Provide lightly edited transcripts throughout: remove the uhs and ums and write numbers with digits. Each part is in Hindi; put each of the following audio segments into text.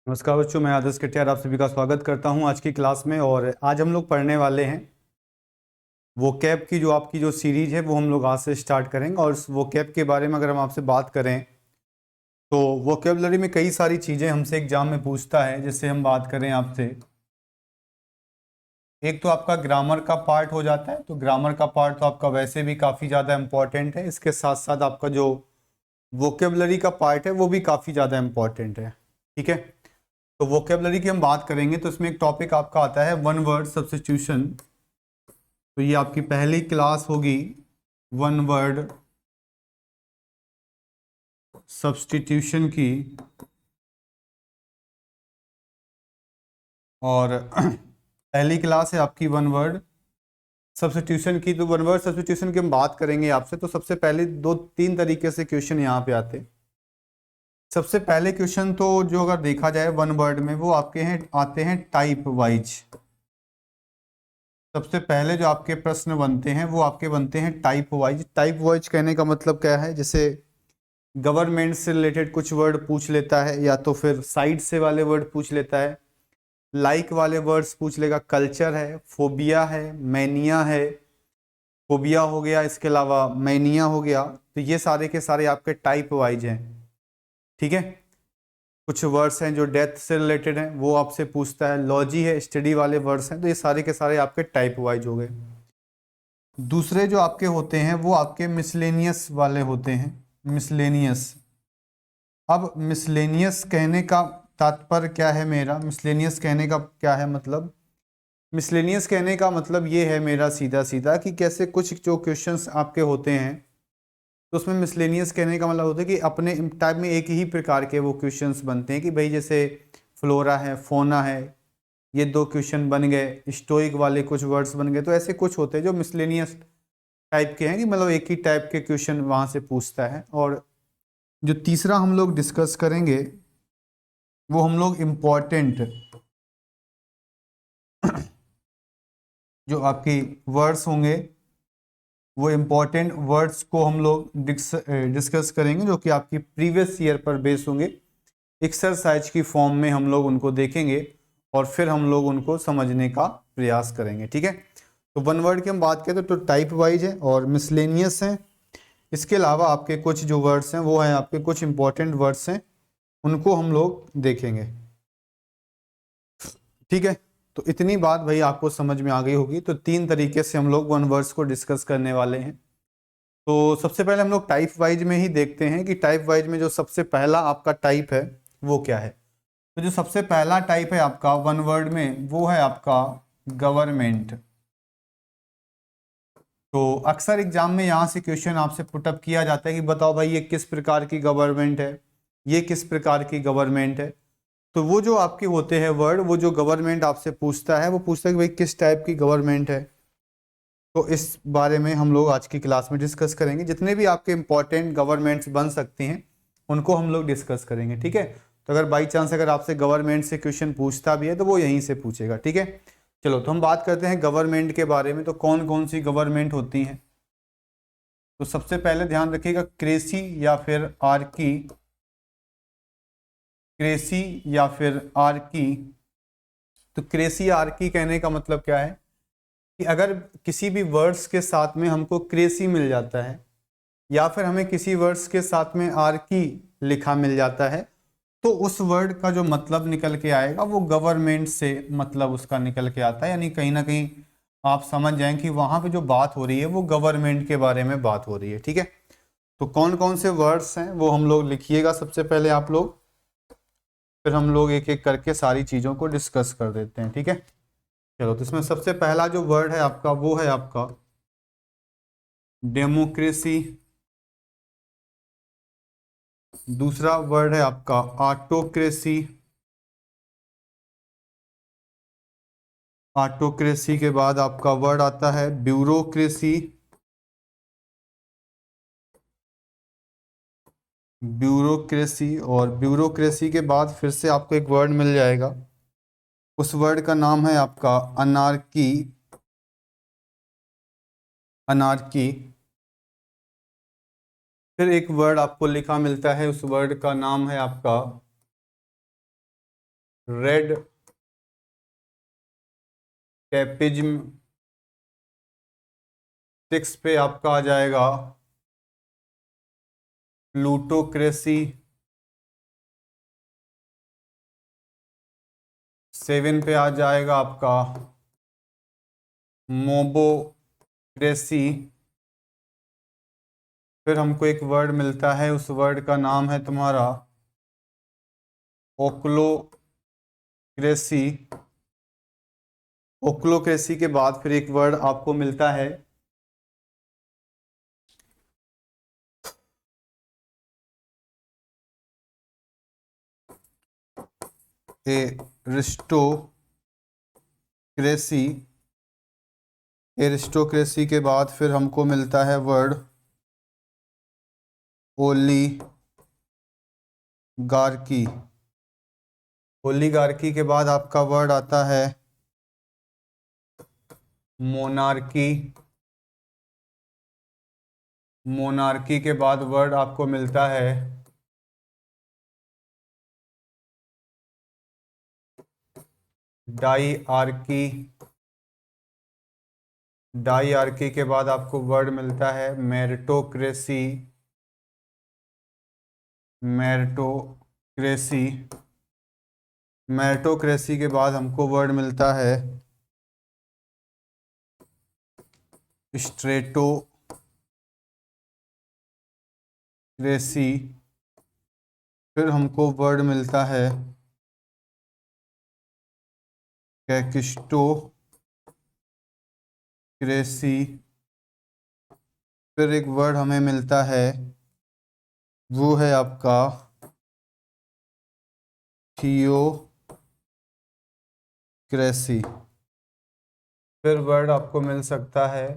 नमस्कार बच्चों, मैं आदर्श कटियार आप सभी का स्वागत करता हूं आज की क्लास में। और आज हम लोग पढ़ने वाले हैं वोकैब की जो आपकी जो सीरीज है वो हम लोग आज से स्टार्ट करेंगे। और उस वोकैब के बारे में अगर हम आपसे बात करें तो वोकेबलरी में कई सारी चीज़ें हमसे एग्जाम में पूछता है। जैसे हम बात करें आपसे, एक तो आपका ग्रामर का पार्ट हो जाता है। तो ग्रामर का पार्ट तो आपका वैसे भी काफ़ी ज़्यादा इम्पॉर्टेंट है। इसके साथ साथ आपका जो वोकेबलरी का पार्ट है वो भी काफ़ी ज़्यादा इम्पॉर्टेंट है। ठीक है, तो वोकेबलरी की हम बात करेंगे तो इसमें एक टॉपिक आपका आता है वन वर्ड सब्स्टिट्यूशन। तो ये आपकी पहली क्लास होगी वन वर्ड सब्स्टिट्यूशन की। और पहली क्लास है आपकी वन वर्ड सब्स्टिट्यूशन की। तो वन वर्ड सब्स्टिट्यूशन की हम बात करेंगे आपसे। तो सबसे पहले दो तीन तरीके से क्वेश्चन यहाँ पे आते हैं। सबसे पहले क्वेश्चन तो जो अगर देखा जाए वन वर्ड में वो आपके हैं आते हैं टाइप वाइज। सबसे पहले जो आपके प्रश्न बनते हैं वो आपके बनते हैं टाइप वाइज। टाइप वाइज कहने का मतलब क्या है, जैसे गवर्नमेंट से रिलेटेड कुछ वर्ड पूछ लेता है, या तो फिर साइड से वाले वर्ड पूछ लेता है, लाइक वाले वर्ड्स पूछ लेगा, कल्चर है, फोबिया है, मैनिया है। फोबिया हो गया, इसके अलावा मैनिया हो गया। तो ये सारे के सारे आपके टाइप वाइज हैं। ठीक है, कुछ वर्ड्स हैं जो डेथ से रिलेटेड हैं वो आपसे पूछता है। लॉजी है, स्टडी वाले वर्ड्स हैं। तो ये सारे के सारे आपके टाइप वाइज हो गए। दूसरे जो आपके होते हैं वो आपके मिसलेनियस वाले होते हैं। मिसलेनियस, अब मिसलेनियस कहने का तात्पर्य क्या है मेरा, मिसलेनियस कहने का क्या है मतलब, मिसलेनियस कहने का मतलब ये है मेरा सीधा सीधा कि कैसे कुछ जो क्वेश्चंस आपके होते हैं तो उसमें मिसलेनियस कहने का मतलब होता है कि अपने टाइप में एक ही प्रकार के वो क्वेश्चंस बनते हैं। कि भाई जैसे फ्लोरा है, फोना है, ये दो क्वेश्चन बन गए, स्टोइक वाले कुछ वर्ड्स बन गए। तो ऐसे कुछ होते हैं जो मिसलेनियस टाइप के हैं, कि मतलब एक ही टाइप के क्वेश्चन वहाँ से पूछता है। और जो तीसरा हम लोग डिस्कस करेंगे वो हम लोग इम्पॉर्टेंट जो आपकी वर्ड्स होंगे वो इम्पॉर्टेंट वर्ड्स को हम लोग डिस्कस करेंगे, जो कि आपकी प्रीवियस ईयर पर बेस होंगे। एक्सरसाइज की फॉर्म में हम लोग उनको देखेंगे और फिर हम लोग उनको समझने का प्रयास करेंगे। ठीक है, तो वन वर्ड की हम बात करें तो टाइप वाइज है और मिसलेनियस है। इसके अलावा आपके कुछ जो वर्ड्स हैं वो हैं आपके कुछ इंपॉर्टेंट वर्ड्स हैं, उनको हम लोग देखेंगे। ठीक है, तो इतनी बात भाई आपको समझ में आ गई होगी। तो तीन तरीके से हम लोग वन वर्ड्स को डिस्कस करने वाले हैं। तो सबसे पहले हम लोग टाइप वाइज में ही देखते हैं कि टाइप वाइज में जो सबसे पहला आपका टाइप है वो क्या है। तो जो सबसे पहला टाइप है आपका वन वर्ड में वो है आपका गवर्नमेंट। तो अक्सर एग्जाम में यहाँ से क्वेश्चन आपसे पुटअप किया जाता है कि बताओ भाई ये किस प्रकार की गवर्नमेंट है, ये किस प्रकार की गवर्नमेंट है। तो वो जो आपके होते हैं वर्ड, वो जो गवर्नमेंट आपसे पूछता है वो पूछता है कि भाई किस टाइप की गवर्नमेंट है। तो इस बारे में हम लोग आज की क्लास में डिस्कस करेंगे। जितने भी आपके इंपॉर्टेंट गवर्नमेंट्स बन सकती हैं उनको हम लोग डिस्कस करेंगे। ठीक है, तो अगर बाई चांस अगर आपसे गवर्नमेंट से क्वेश्चन पूछता भी है तो वो यहीं से पूछेगा। ठीक है, चलो तो हम बात करते हैं गवर्नमेंट के बारे में। तो कौन कौन सी गवर्नमेंट होती हैं। तो सबसे पहले ध्यान रखिएगा क्रेसी या फिर आर्की। क्रेसी या फिर आर्की। तो क्रेसी आर्की कहने का मतलब क्या है कि अगर किसी भी वर्ड्स के साथ में हमको क्रेसी मिल जाता है या फिर हमें किसी वर्ड्स के साथ में आर्की लिखा मिल जाता है तो उस वर्ड का जो मतलब निकल के आएगा वो गवर्नमेंट से मतलब उसका निकल के आता है। यानी कहीं ना कहीं आप समझ जाएं कि वहां पे जो बात हो रही है वो गवर्नमेंट के बारे में बात हो रही है। ठीक है, तो कौन कौन से वर्ड्स हैं वो हम लोग लिखिएगा सबसे पहले आप लोग, फिर हम लोग एक एक करके सारी चीज़ों को डिस्कस कर देते हैं। ठीक है, चलो तो इसमें सबसे पहला जो वर्ड है आपका वो है आपका डेमोक्रेसी। दूसरा वर्ड है आपका ऑटोक्रेसी। ऑटोक्रेसी के बाद आपका वर्ड आता है ब्यूरोक्रेसी। ब्यूरोक्रेसी, और ब्यूरोक्रेसी के बाद फिर से आपको एक वर्ड मिल जाएगा, उस वर्ड का नाम है आपका अनार्की। अनार्की। फिर एक वर्ड आपको लिखा मिलता है, उस वर्ड का नाम है आपका रेड कैपिज्म। 6 पे आपका आ जाएगा प्लूटोक्रेसी। 7 पे आ जाएगा आपका मोबोक्रेसी। फिर हमको एक वर्ड मिलता है, उस वर्ड का नाम है तुम्हारा ओक्लोक्रेसी। ओक्लोक्रेसी के बाद फिर एक वर्ड आपको मिलता है एरिस्टोक्रेसी। एरिस्टोक्रेसी के बाद फिर हमको मिलता है वर्ड ओलीगार्की। ओलीगार्की के बाद आपका वर्ड आता है मोनार्की। मोनार्की के बाद वर्ड आपको मिलता है डाईआर्की। डाईआर्की के बाद आपको वर्ड मिलता है मेरिटोक्रेसी। मेरिटोक्रेसी। मेरिटोक्रेसी के बाद हमको वर्ड मिलता है स्ट्रेटोक्रेसी। फिर हमको वर्ड मिलता है कैकिस्टोक्रेसी। फिर एक वर्ड हमें मिलता है, वो है आपका थियोक्रेसी। फिर वर्ड आपको मिल सकता है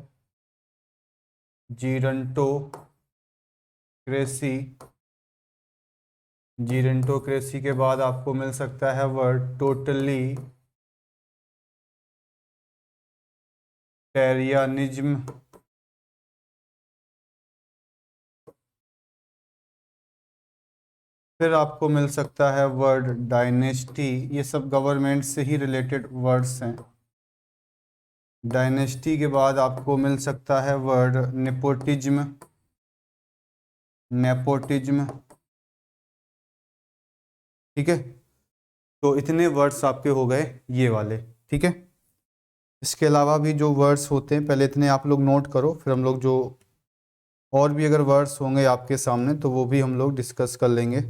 जीरंटोक्रेसी। जीरंटोक्रेसी के बाद आपको मिल सकता है वर्ड टोटली टेरियानिज्म। फिर आपको मिल सकता है वर्ड डायनेस्टी। ये सब गवर्नमेंट से ही रिलेटेड वर्ड्स हैं। डायनेस्टी के बाद आपको मिल सकता है वर्ड नेपोटिज्म। नेपोटिज्म, ठीक है। तो इतने वर्ड्स आपके हो गए ये वाले, ठीक है। इसके अलावा भी जो वर्ड्स होते हैं पहले इतने आप लोग नोट करो, फिर हम लोग जो और भी अगर वर्ड्स होंगे आपके सामने तो वो भी हम लोग डिस्कस कर लेंगे।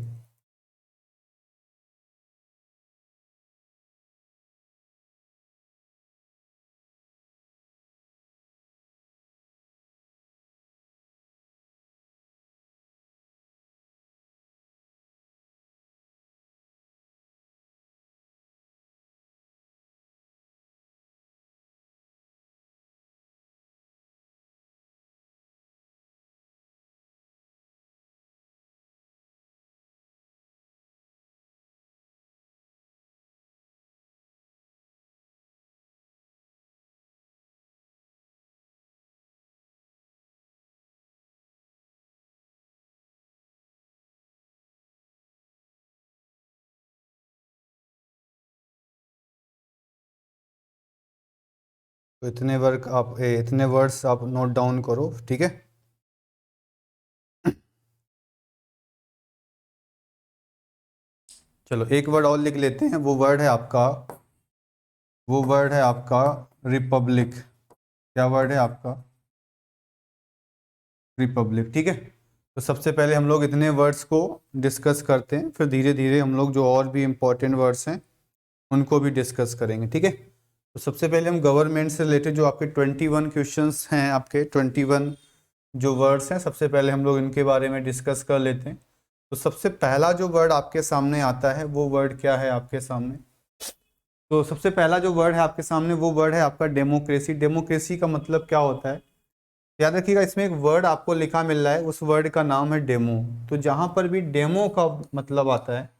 तो इतने वर्ड्स आप नोट डाउन करो, ठीक है। चलो एक वर्ड और लिख लेते हैं, वो वर्ड है आपका रिपब्लिक। क्या वर्ड है आपका? रिपब्लिक, ठीक है। तो सबसे पहले हम लोग इतने वर्ड्स को डिस्कस करते हैं, फिर धीरे धीरे हम लोग जो और भी इम्पोर्टेंट वर्ड्स हैं उनको भी डिस्कस करेंगे, ठीक है। तो सबसे पहले हम गवर्नमेंट से रिलेटेड जो आपके 21 क्वेश्चंस हैं, आपके 21 जो वर्ड्स हैं, सबसे पहले हम लोग इनके बारे में डिस्कस कर लेते हैं। तो सबसे पहला जो वर्ड आपके सामने आता है वो वर्ड क्या है आपके सामने? तो सबसे पहला जो वर्ड है आपके सामने वो वर्ड है आपका डेमोक्रेसी। डेमोक्रेसी का मतलब क्या होता है याद रखिएगा, इसमें एक वर्ड आपको लिखा मिल रहा है, उस वर्ड का नाम है डेमो। तो जहां पर भी डेमो का मतलब आता है,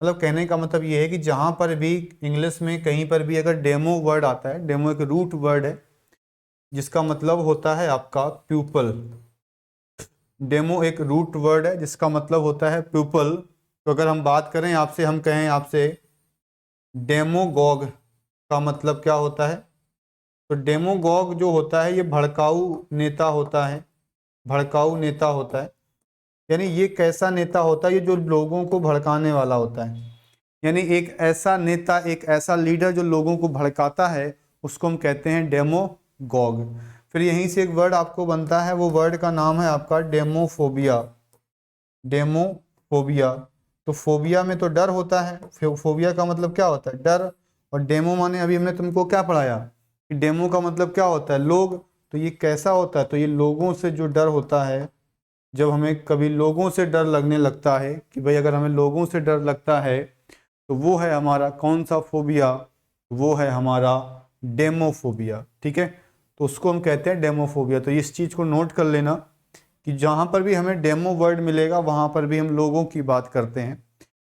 मतलब कहने का मतलब ये है कि जहां पर भी इंग्लिश में कहीं पर भी अगर डेमो वर्ड आता है, डेमो एक रूट वर्ड है जिसका मतलब होता है आपका प्यूपल। डेमो एक रूट वर्ड है जिसका मतलब होता है प्यूपल। तो अगर हम बात करें आपसे, हम कहें आपसे डेमोगॉग का मतलब क्या होता है? तो डेमोगॉग जो होता है ये भड़काऊ नेता होता है, भड़काऊ नेता होता है। यानी ये कैसा नेता होता है? ये जो लोगों को भड़काने वाला होता है। यानी एक ऐसा नेता, एक ऐसा लीडर जो लोगों को भड़काता है, उसको हम कहते हैं डेमोगॉग। फिर यहीं से एक वर्ड आपको बनता है, वो वर्ड का नाम है आपका डेमोफोबिया। डेमोफोबिया। तो फोबिया में तो डर होता है, फोबिया का मतलब क्या होता है? डर। और डेमो माने अभी हमने तुमको क्या पढ़ाया कि डेमो का मतलब क्या होता है? लोग। तो ये कैसा होता है? तो ये लोगों से जो डर होता है, जब हमें कभी लोगों से डर लगने लगता है कि भाई अगर हमें लोगों से डर लगता है, तो वो है हमारा कौन सा फोबिया? वो है हमारा डेमोफोबिया। ठीक है, तो उसको हम कहते हैं डेमोफोबिया। तो इस चीज़ को नोट कर लेना कि जहाँ पर भी हमें डेमो वर्ड मिलेगा वहाँ पर भी हम लोगों की बात करते हैं।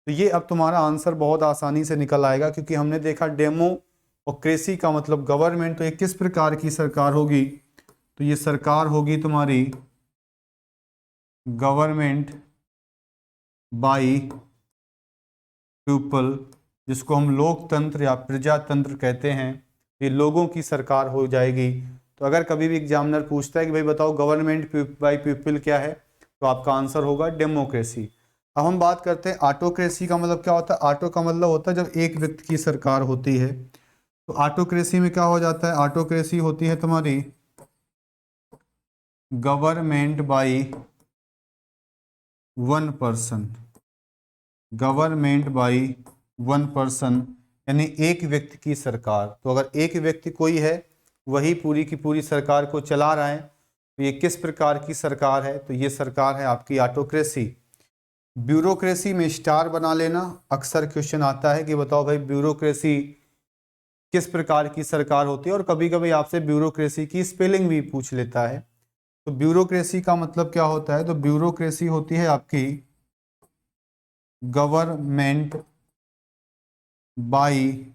तो ये अब तुम्हारा आंसर बहुत आसानी से निकल आएगा, क्योंकि हमने देखा डेमोक्रेसी का मतलब गवर्नमेंट। तो ये किस प्रकार की सरकार होगी? तो ये सरकार होगी तुम्हारी गवर्नमेंट बाई पीपल, जिसको हम लोकतंत्र या प्रजातंत्र कहते हैं। ये लोगों की सरकार हो जाएगी। तो अगर कभी भी एग्जामिनर पूछता है कि भाई बताओ गवर्नमेंट बाई पीपल क्या है, तो आपका आंसर होगा डेमोक्रेसी। अब हम बात करते हैं ऑटोक्रेसी का मतलब क्या होता है। ऑटो का मतलब होता है जब एक व्यक्ति की सरकार होती है। तो ऑटोक्रेसी में क्या हो जाता है? ऑटोक्रेसी होती है तुम्हारी government by one person. Government by one person यानी एक व्यक्ति की सरकार। तो अगर एक व्यक्ति कोई है, वही पूरी की पूरी सरकार को चला रहा है, तो ये किस प्रकार की सरकार है? तो ये सरकार है आपकी ऑटोक्रेसी। ब्यूरोक्रेसी में स्टार बना लेना। अक्सर क्वेश्चन आता है कि बताओ भाई ब्यूरोक्रेसी किस प्रकार की सरकार होती है, और कभी कभी आपसे ब्यूरोक्रेसी की स्पेलिंग भी पूछ लेता है। तो ब्यूरोक्रेसी का मतलब क्या होता है? तो ब्यूरोक्रेसी होती है आपकी गवर्नमेंट बाई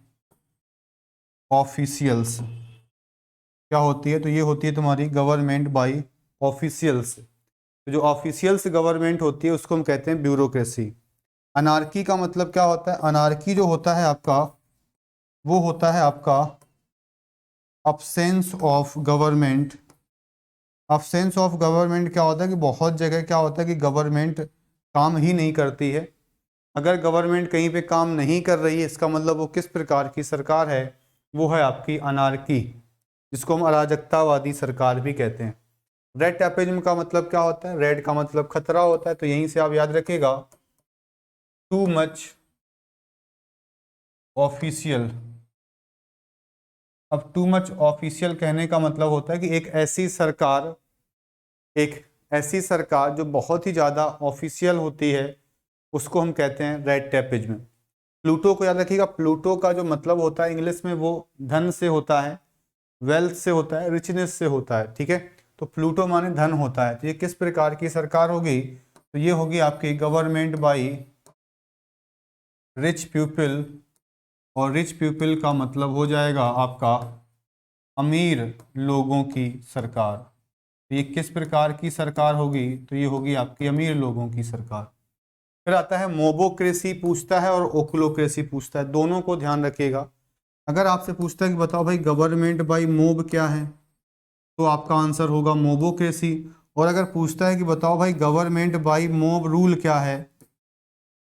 ऑफिशियल्स। क्या होती है? तो ये होती है तुम्हारी गवर्नमेंट बाई ऑफिशियल्स। तो जो ऑफिशियल्स गवर्नमेंट होती है उसको हम कहते हैं ब्यूरोक्रेसी। अनार्की का मतलब क्या होता है? अनार्की जो होता है आपका, वो होता है आपका absence of government. Absence of government क्या होता है कि बहुत जगह क्या होता है कि गवर्नमेंट काम ही नहीं करती है। अगर गवर्नमेंट कहीं पे काम नहीं कर रही है, इसका मतलब वो किस प्रकार की सरकार है? वो है आपकी अनार्की, जिसको हम अराजकतावादी सरकार भी कहते हैं। रेड टैपेज्म का मतलब क्या होता है? रेड का मतलब खतरा होता है। तो यहीं से आप याद रखिएगा, टू मच ऑफिशियल। अब टू मच ऑफिशियल कहने का मतलब होता है कि एक ऐसी सरकार जो बहुत ही ज़्यादा ऑफिशियल होती है, उसको हम कहते हैं रेड टैपेज्म। प्लूटो को याद रखिएगा। प्लूटो का जो मतलब होता है इंग्लिश में, वो धन से होता है, वेल्थ से होता है, रिचनेस से होता है। ठीक है, तो प्लूटो माने धन होता है। तो ये किस प्रकार की सरकार होगी? तो ये होगी आपकी गवर्नमेंट बाई रिच पीपल। और रिच पीपल का मतलब हो जाएगा आपका अमीर लोगों की सरकार। तो ये किस प्रकार की सरकार होगी? तो ये होगी आपकी अमीर लोगों की सरकार। फिर आता है मोबोक्रेसी पूछता है और ओक्लोक्रेसी पूछता है, दोनों को ध्यान रखिएगा। अगर आपसे पूछता है कि बताओ भाई गवर्नमेंट बाई मोब क्या है, तो आपका आंसर होगा मोबोक्रेसी। और अगर पूछता है कि बताओ भाई गवर्नमेंट बाई मोब रूल क्या है,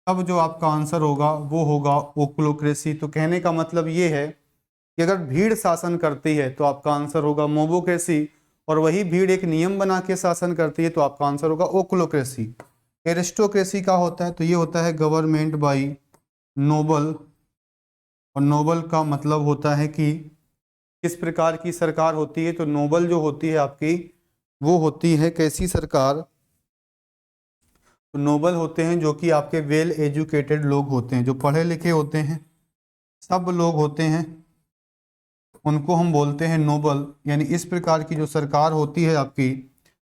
तब जो आपका आंसर होगा वो होगा ओक्लोक्रेसी। तो कहने का मतलब ये है कि अगर भीड़ शासन करती है तो आपका आंसर होगा मोबोक्रेसी, और वही भीड़ एक नियम बना के शासन करती है तो आपका आंसर होगा ओक्लोक्रेसी। एरिस्टोक्रेसी का होता है, तो ये होता है गवर्नमेंट बाई नोबल। और नोबल का मतलब होता है कि किस प्रकार की सरकार होती है? तो नोबल जो होती है आपकी, वो होती है कैसी सरकार? तो नोबल होते हैं जो कि आपके वेल एजुकेटेड लोग होते हैं, जो पढ़े लिखे होते हैं, सब लोग होते हैं, उनको हम बोलते हैं नोबल। यानी इस प्रकार की जो सरकार होती है आपकी,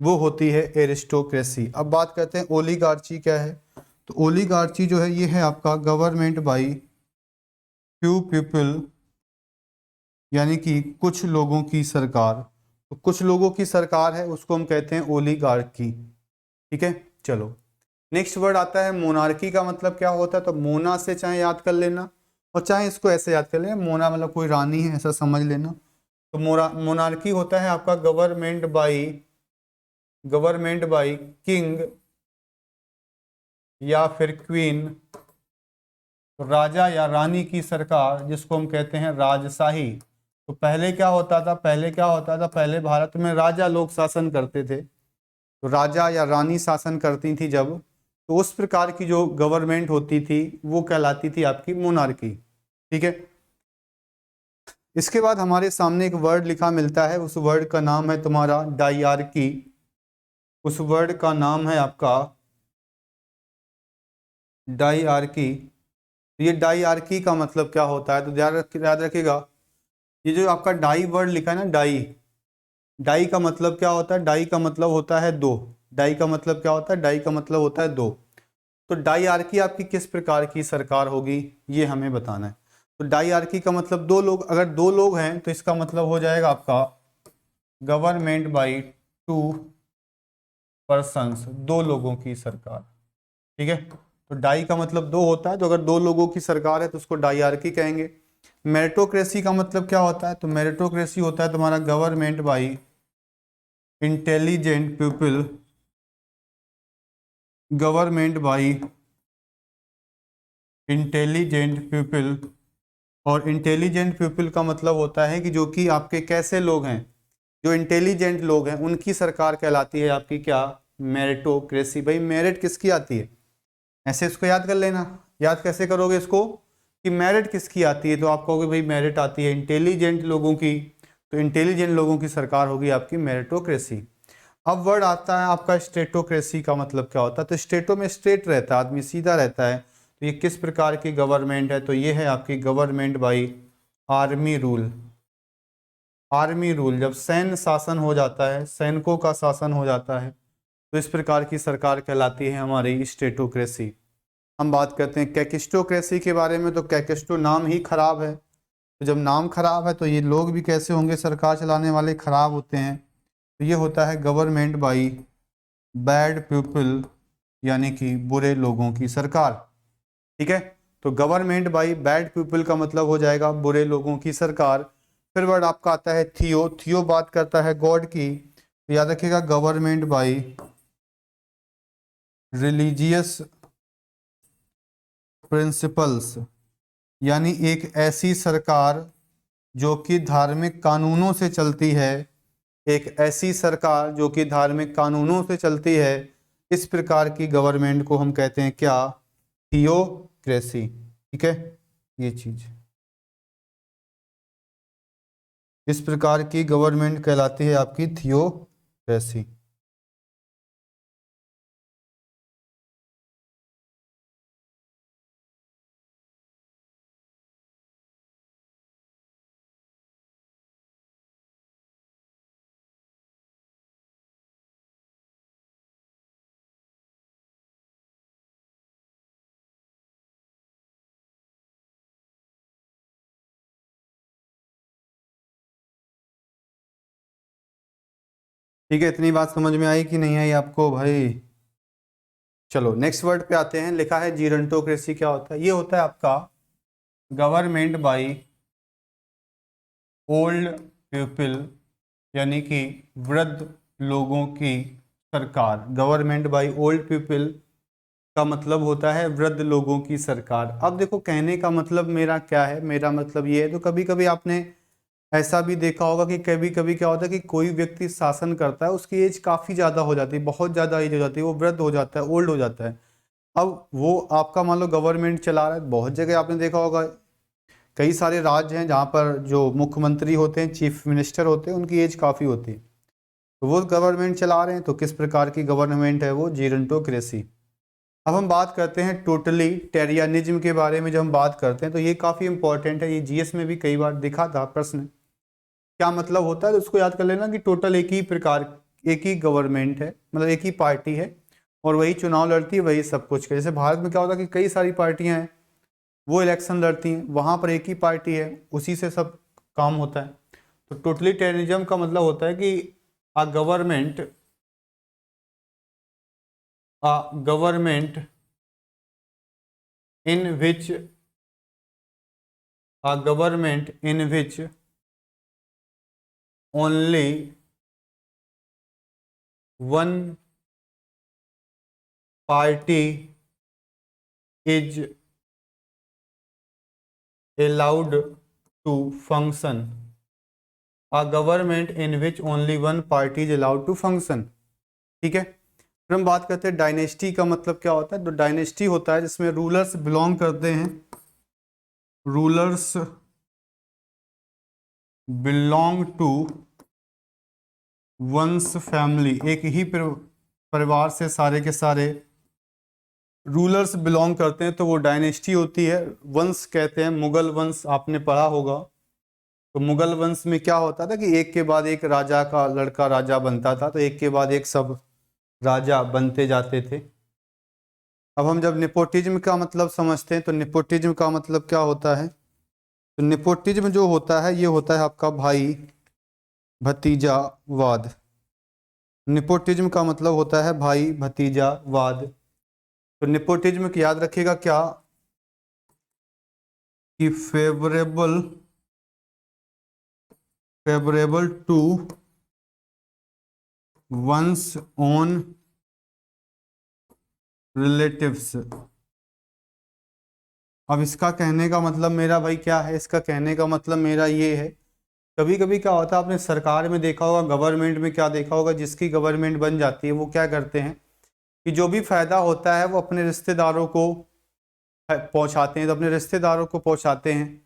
वो होती है एरिस्टोक्रेसी। अब बात करते हैं ओलिगार्ची क्या है। तो ओलिगार्ची जो है ये है आपका गवर्नमेंट बाई फ्यू पीपल, यानी कि कुछ लोगों की सरकार। तो कुछ लोगों की सरकार है, उसको हम कहते हैं ओलिगार्की। ठीक है, चलो नेक्स्ट वर्ड आता है मोनार्की का मतलब क्या होता है? तो मोना से चाहे याद कर लेना, और चाहे इसको ऐसे याद कर लें, मोना मतलब कोई रानी है ऐसा समझ लेना। तो मोनार्की होता है आपका गवर्नमेंट बाई किंग या फिर क्वीन, राजा या रानी की सरकार, जिसको हम कहते हैं राजशाही। तो पहले क्या होता था, पहले भारत में राजा लोग शासन करते थे, तो राजा या रानी शासन करती थी जब, तो उस प्रकार की जो गवर्नमेंट होती थी वो कहलाती थी आपकी मोनार्की। ठीक है। इसके बाद हमारे सामने एक वर्ड लिखा मिलता है, उस वर्ड का नाम है तुम्हारा डाइआर्की। उस वर्ड का नाम है आपका डाइआर्की। ये डाइआर्की का मतलब क्या होता है, तो याद रखिएगा, ये जो आपका डाई वर्ड लिखा है ना, डाई, डाई का मतलब क्या होता है, डाई का मतलब होता है दो। डाई का मतलब क्या होता है, डाई का मतलब होता है दो। तो डाइआर्की आपकी किस प्रकार की सरकार होगी ये हमें बताना है। तो डाइआर्की का मतलब दो लोग, अगर दो लोग हैं तो इसका मतलब हो जाएगा आपका गवर्नमेंट बाई टू पर्सन्स, दो लोगों की सरकार। ठीक है। तो डाई का मतलब दो होता है, तो अगर दो लोगों की सरकार है तो उसको डाइआर्की कहेंगे। मेरिटोक्रेसी का मतलब क्या होता है, तो मेरिटोक्रेसी होता है तुम्हारा government by intelligent people, government by intelligent people. और इंटेलिजेंट पीपल का मतलब होता है कि जो कि आपके कैसे लोग हैं, जो इंटेलिजेंट लोग हैं उनकी सरकार कहलाती है आपकी क्या, मेरिटोक्रेसी। भाई मेरिट किसकी आती है, ऐसे इसको याद कर लेना। याद कैसे करोगे इसको, कि मेरिट किसकी आती है, तो आप कहोगे भाई मेरिट आती है इंटेलिजेंट लोगों की, तो इंटेलिजेंट लोगों की सरकार होगी आपकी मेरिटोक्रेसी। अब वर्ड आता है आपका स्टेटोक्रेसी का मतलब क्या होता है, तो स्टेटो में स्ट्रेट रहता है, आदमी सीधा रहता है। तो ये किस प्रकार की गवर्नमेंट है, तो ये है आपकी government by army rule. Army rule, जब सैन्य शासन हो जाता है, सैनिकों का शासन हो जाता है, तो इस प्रकार की सरकार कहलाती है हमारी स्टेटोक्रेसी। हम बात करते हैं कैकिस्टोक्रेसी के बारे में, तो कैकिस्टो नाम ही खराब है, तो जब नाम खराब है तो ये लोग भी कैसे होंगे, सरकार चलाने वाले खराब होते हैं। तो ये होता है गवर्नमेंट बाई बैड पीपल, यानी कि बुरे लोगों की सरकार। ठीक है। तो गवर्नमेंट बाई बैड पीपल का मतलब हो जाएगा बुरे लोगों की सरकार। फिर वर्ड आपका आता है थियो। थियो बात करता है गॉड की, तो याद रखिएगा गवर्नमेंट बाई रिलीजियस प्रिंसिपल्स, यानी एक ऐसी सरकार जो कि धार्मिक कानूनों से चलती है, एक ऐसी सरकार जो कि धार्मिक कानूनों से चलती है, इस प्रकार की गवर्नमेंट को हम कहते हैं क्या, थियोक्रेसी। ठीक है, ये चीज इस प्रकार की गवर्नमेंट कहलाती है आपकी थियोक्रेसी। ठीक है, इतनी बात समझ में आई कि नहीं आई आपको भाई। चलो नेक्स्ट वर्ड पे आते हैं, लिखा है जीरंटोक्रेसी। क्या होता है, ये होता है आपका गवर्नमेंट बाई ओल्ड पीपल, यानी कि वृद्ध लोगों की सरकार। गवर्नमेंट बाई ओल्ड पीपल का मतलब होता है वृद्ध लोगों की सरकार। अब देखो कहने का मतलब मेरा क्या है, मेरा मतलब ये है, तो कभी कभी आपने ऐसा भी देखा होगा कि कभी कभी क्या होता है कि कोई व्यक्ति शासन करता है, उसकी एज काफ़ी ज़्यादा हो जाती है, बहुत ज़्यादा एज हो जाती है, वो वृद्ध हो जाता है, ओल्ड हो जाता है। अब वो आपका मान लो गवर्नमेंट चला रहा है, बहुत जगह आपने देखा होगा, कई सारे राज्य हैं जहाँ पर जो मुख्यमंत्री होते हैं, चीफ मिनिस्टर होते हैं, उनकी एज काफ़ी होती है, तो वो गवर्नमेंट चला रहे हैं, तो किस प्रकार की गवर्नमेंट है वो, जीरंटोक्रेसी। अब हम बात करते हैं टोटली टेरियानिज्म के बारे में। जब हम बात करते हैं तो ये काफ़ी इंपॉर्टेंट है, ये जीएस में भी कई बार दिखा था प्रश्न, क्या मतलब होता है, तो उसको याद कर लेना कि टोटल एक ही प्रकार, एक ही गवर्नमेंट है, मतलब एक ही पार्टी है, और वही चुनाव लड़ती है, वही सब कुछ। जैसे भारत में क्या होता है कि कई सारी पार्टियां हैं, वो इलेक्शन लड़ती हैं, वहां पर एक ही पार्टी है, उसी से सब काम होता है। तो टोटलिटेरियनिज्म का मतलब होता है कि a government, in which a government in which only one party is allowed to function. A government in which only one party is allowed to function. ठीक है, फिर हम बात करते हैं डायनेस्टी का मतलब क्या होता है। तो डायनेस्टी होता है जिसमें रूलर्स बिलोंग करते हैं, rulers belong to one's family, एक ही परिवार से सारे के सारे रूलर्स बिलोंग करते हैं तो वो डायनेस्टी होती है। वंश कहते हैं, मुगल वंश आपने पढ़ा होगा। तो मुगल वंश में क्या होता था कि एक के बाद एक राजा का लड़का राजा बनता था, तो एक के बाद एक सब राजा बनते जाते थे। अब हम जब नेपोटिज्म का मतलब समझते हैं तो नेपोटिज्म का मतलब क्या होता है। तो नेपोटिज्म जो होता है ये होता है आपका भाई भतीजावाद। नेपोटिज्म का मतलब होता है भाई भतीजावाद। तो नेपोटिज्म की याद रखिएगा क्या कि favourable to one's own relatives. अब इसका कहने का मतलब मेरा भाई क्या है, इसका कहने का मतलब मेरा ये है, कभी कभी क्या होता है आपने सरकार में देखा होगा, गवर्नमेंट में क्या देखा होगा, जिसकी गवर्नमेंट बन जाती है वो क्या करते हैं कि जो भी फायदा होता है वो अपने रिश्तेदारों को पहुंचाते हैं। तो अपने रिश्तेदारों को पहुंचाते हैं,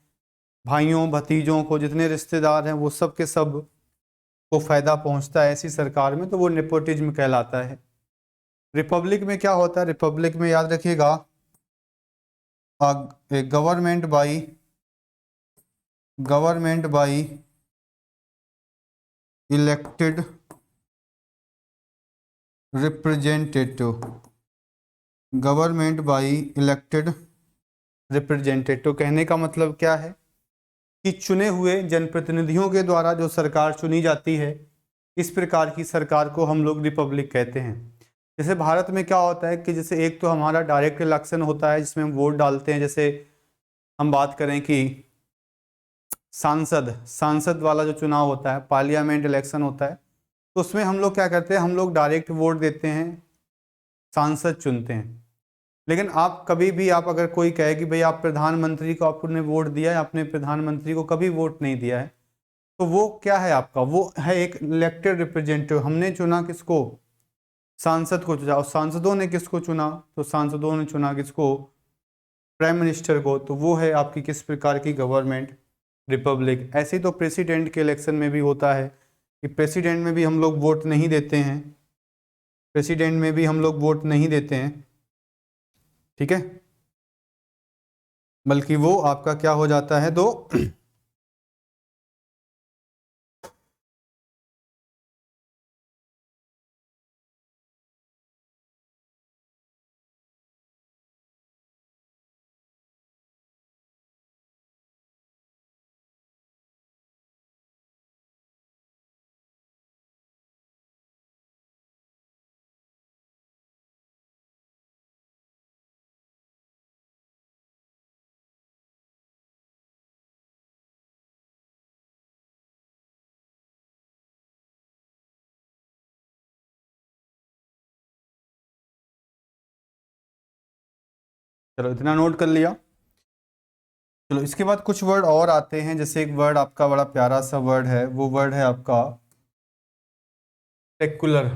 भाइयों भतीजों को, जितने रिश्तेदार हैं वो सब के सब को फायदा पहुंचता है ऐसी सरकार में, तो वो नेपोटिज्म कहलाता है। रिपब्लिक में क्या होता है, रिपब्लिक में याद रखिएगा government by elected representative, government by elected representative. कहने का मतलब क्या है कि चुने हुए जनप्रतिनिधियों के द्वारा जो सरकार चुनी जाती है, इस प्रकार की सरकार को हम लोग रिपब्लिक कहते हैं। जैसे भारत में क्या होता है कि जैसे एक तो हमारा डायरेक्ट इलेक्शन होता है जिसमें हम वोट डालते हैं, जैसे हम बात करें कि सांसद वाला जो चुनाव होता है, पार्लियामेंट इलेक्शन होता है, तो उसमें हम लोग क्या करते हैं, हम लोग डायरेक्ट वोट देते हैं, सांसद चुनते हैं। लेकिन आप कभी भी, आप अगर कोई कहे कि भाई आप प्रधानमंत्री को आपने वोट दिया है, आपने प्रधानमंत्री को कभी वोट नहीं दिया है, तो वो क्या है आपका, वो है एक इलेक्टेड रिप्रेजेंटेटिव। हमने चुना किसको, सांसद को चुना, और सांसदों ने किसको चुना, तो सांसदों ने चुना किसको, प्राइम मिनिस्टर को। तो वो है आपकी किस प्रकार की गवर्नमेंट, रिपब्लिक। ऐसे ही तो प्रेसिडेंट के इलेक्शन में भी होता है कि प्रेसिडेंट में भी हम लोग वोट नहीं देते हैं, प्रेसिडेंट में भी हम लोग वोट नहीं देते हैं, ठीक है, बल्कि वो आपका क्या हो जाता है, तो चलो इतना नोट कर लिया। चलो इसके बाद कुछ वर्ड और आते हैं, जैसे एक वर्ड आपका बड़ा प्यारा सा वर्ड है, वो वर्ड है आपका सेक्युलर।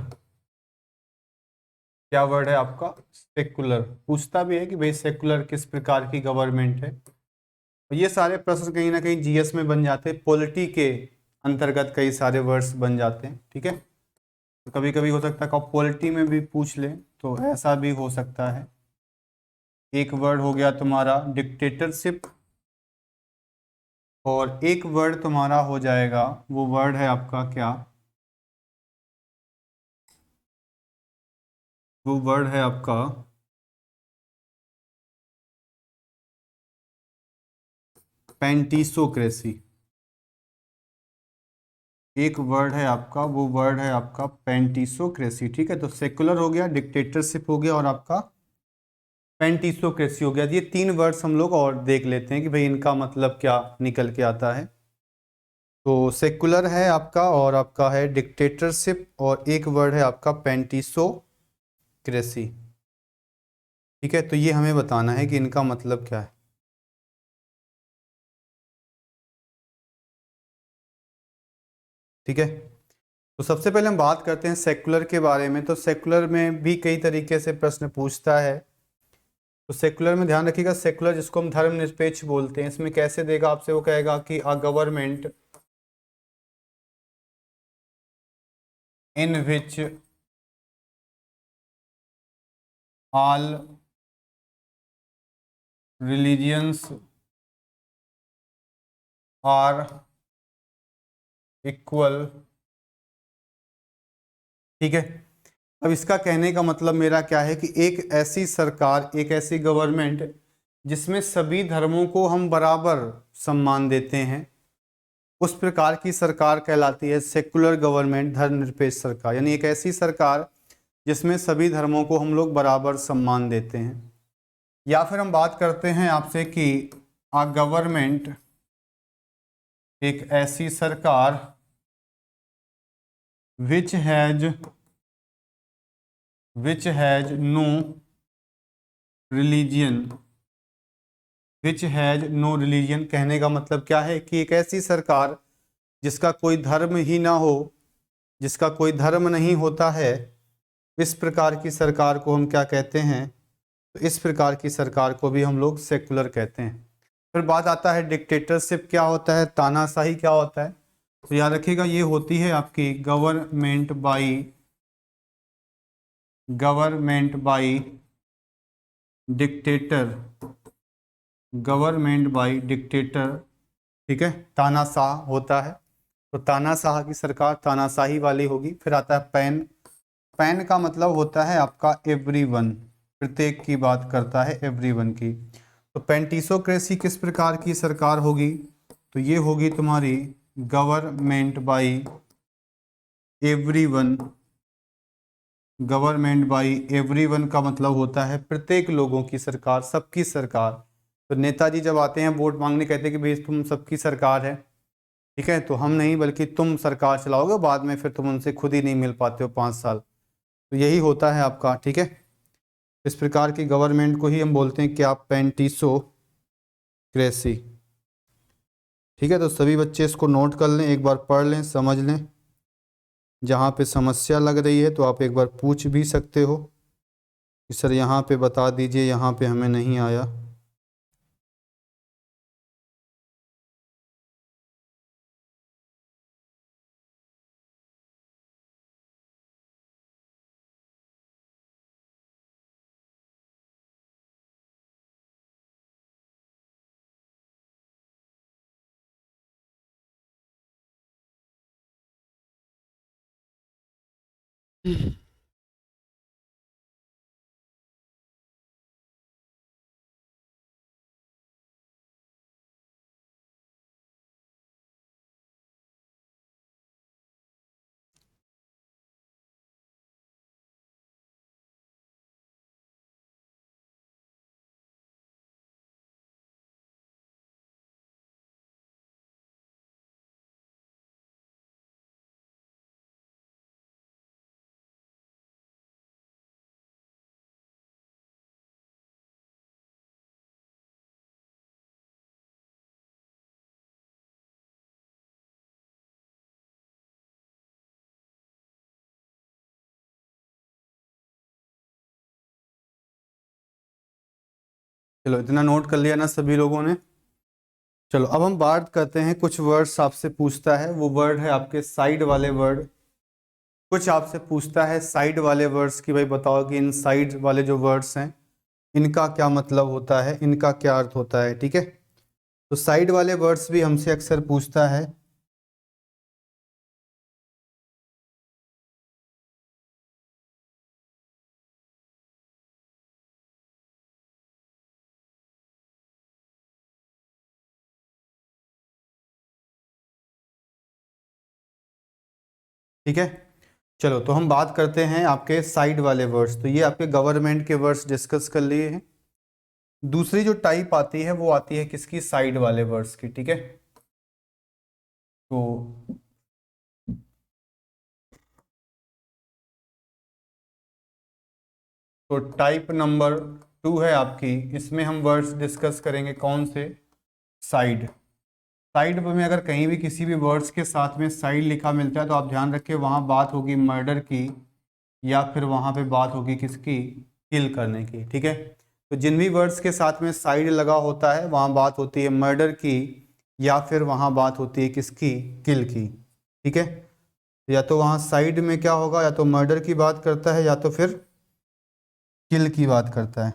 क्या वर्ड है आपका, सेक्युलर। पूछता भी है कि भाई सेक्युलर किस प्रकार की गवर्नमेंट है। तो ये सारे प्रश्न कहीं ना कहीं जीएस में बन जाते हैं, पॉलिटी के अंतर्गत कई सारे वर्ड्स बन जाते हैं, ठीक है। तो कभी कभी हो सकता है कि पॉलिटी में भी पूछ लें, तो ऐसा भी हो सकता है। एक वर्ड हो गया तुम्हारा डिक्टेटरशिप, और एक वर्ड तुम्हारा हो जाएगा, वो वर्ड है आपका क्या, वो वर्ड है आपका पेंटिसोक्रेसी। एक वर्ड है आपका, वो वर्ड है आपका पेंटिसोक्रेसी, ठीक है। तो सेकुलर हो गया, डिक्टेटरशिप हो गया, और आपका पेंटिसोक्रेसी हो गया। ये 3 वर्ड्स हम लोग और देख लेते हैं कि भाई इनका मतलब क्या निकल के आता है। तो सेकुलर है आपका, और आपका है डिक्टेटरशिप, और एक वर्ड है आपका पेंटिसोक्रेसी। ठीक है, तो ये हमें बताना है कि इनका मतलब क्या है। ठीक है, तो सबसे पहले हम बात करते हैं सेकुलर के बारे में। तो सेकुलर में भी कई तरीके से प्रश्न पूछता है। तो सेकुलर में ध्यान रखिएगा, सेकुलर जिसको हम धर्मनिरपेक्ष बोलते हैं, इसमें कैसे देगा आपसे, वो कहेगा कि a government in which all religions are equal. ठीक है, अब इसका कहने का मतलब मेरा क्या है कि एक ऐसी सरकार, एक ऐसी गवर्नमेंट जिसमें सभी धर्मों को हम बराबर सम्मान देते हैं, उस प्रकार की सरकार कहलाती है सेकुलर गवर्नमेंट, धर्मनिरपेक्ष सरकार। यानी एक ऐसी सरकार जिसमें सभी धर्मों को हम लोग बराबर सम्मान देते हैं। या फिर हम बात करते हैं आपसे कि आ गवर्नमेंट, एक ऐसी सरकार which has no religion. Which has no religion कहने का मतलब क्या है कि एक ऐसी सरकार जिसका कोई धर्म ही ना हो, जिसका कोई धर्म नहीं होता है, इस प्रकार की सरकार को हम क्या कहते हैं, तो इस प्रकार की सरकार को भी हम लोग सेकुलर कहते हैं। फिर बात आता है डिक्टेटरशिप क्या होता है, तानाशाही क्या होता है। तो याद रखिएगा, ये होती है आपकी government by dictator, government by dictator. ठीक है, तानाशाह होता है, तो तानाशाह की सरकार तानाशाही वाली होगी। फिर आता है पैन। पैन का मतलब होता है आपका एवरीवन, प्रत्येक की बात करता है, एवरीवन की। तो पेंटिसोक्रेसी किस प्रकार की सरकार होगी, तो ये होगी तुम्हारी government by everyone. Government by everyone का मतलब होता है प्रत्येक लोगों की सरकार, सबकी सरकार। तो नेताजी जब आते हैं वोट मांगने, कहते हैं कि भाई तुम सबकी सरकार है, ठीक है, तो हम नहीं बल्कि तुम सरकार चलाओगे, बाद में फिर तुम उनसे खुद ही नहीं मिल पाते हो 5 साल। तो यही होता है आपका। ठीक है, इस प्रकार की गवर्नमेंट को ही हम बोलते हैं कि आप पेंटिसोक्रेसी। ठीक है, तो सभी बच्चे इसको नोट कर लें, एक बार पढ़ लें, समझ लें। जहाँ पे समस्या लग रही है तो आप एक बार पूछ भी सकते हो कि सर यहाँ पे बता दीजिए, यहाँ पे हमें नहीं आया। चलो, इतना नोट कर लिया ना सभी लोगों ने। चलो, अब हम बात करते हैं, कुछ वर्ड्स आपसे पूछता है, वो वर्ड है आपके साइड वाले वर्ड। कुछ आपसे पूछता है साइड वाले वर्ड्स की, भाई बताओ कि इन साइड वाले जो वर्ड्स हैं इनका क्या मतलब होता है, इनका क्या अर्थ होता है। ठीक है, तो साइड वाले वर्ड्स भी हमसे अक्सर पूछता है। ठीक है, चलो तो हम बात करते हैं आपके साइड वाले वर्ड्स। तो ये आपके गवर्नमेंट के वर्ड्स डिस्कस कर लिए हैं। दूसरी जो टाइप आती है वो आती है किसकी, साइड वाले वर्ड्स की, ठीक है। तो टाइप नंबर 2 है आपकी, इसमें हम वर्ड्स डिस्कस करेंगे कौन से, साइड। साइड में अगर कहीं भी किसी भी वर्ड्स के साथ में साइड लिखा मिलता है तो आप ध्यान रखिए वहाँ बात होगी मर्डर की, या फिर वहाँ पे बात होगी किसकी, किल करने की, ठीक है। तो जिन भी वर्ड्स के साथ में साइड लगा होता है वहाँ बात होती है मर्डर की, या फिर वहाँ बात होती है किसकी, किल की, ठीक है। या तो वहाँ साइड में क्या होगा, या तो मर्डर की बात करता है या तो फिर किल की बात करता है,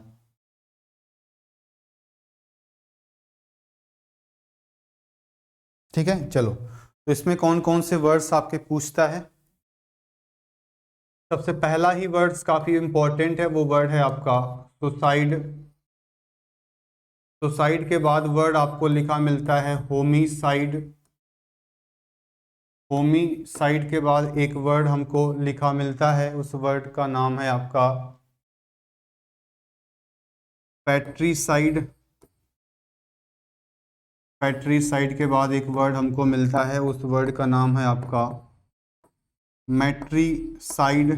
ठीक है। चलो, तो इसमें कौन कौन से वर्ड्स आपके पूछता है। सबसे पहला ही वर्ड्स काफी इंपॉर्टेंट है, वो वर्ड है आपका सुसाइड। सुसाइड के बाद वर्ड आपको लिखा मिलता है होमिसाइड। होमिसाइड के बाद एक वर्ड हमको लिखा मिलता है, उस वर्ड का नाम है आपका पैट्रीसाइड। पैट्रीसाइड के बाद एक वर्ड हमको मिलता है, उस वर्ड का नाम है आपका मैट्रीसाइड।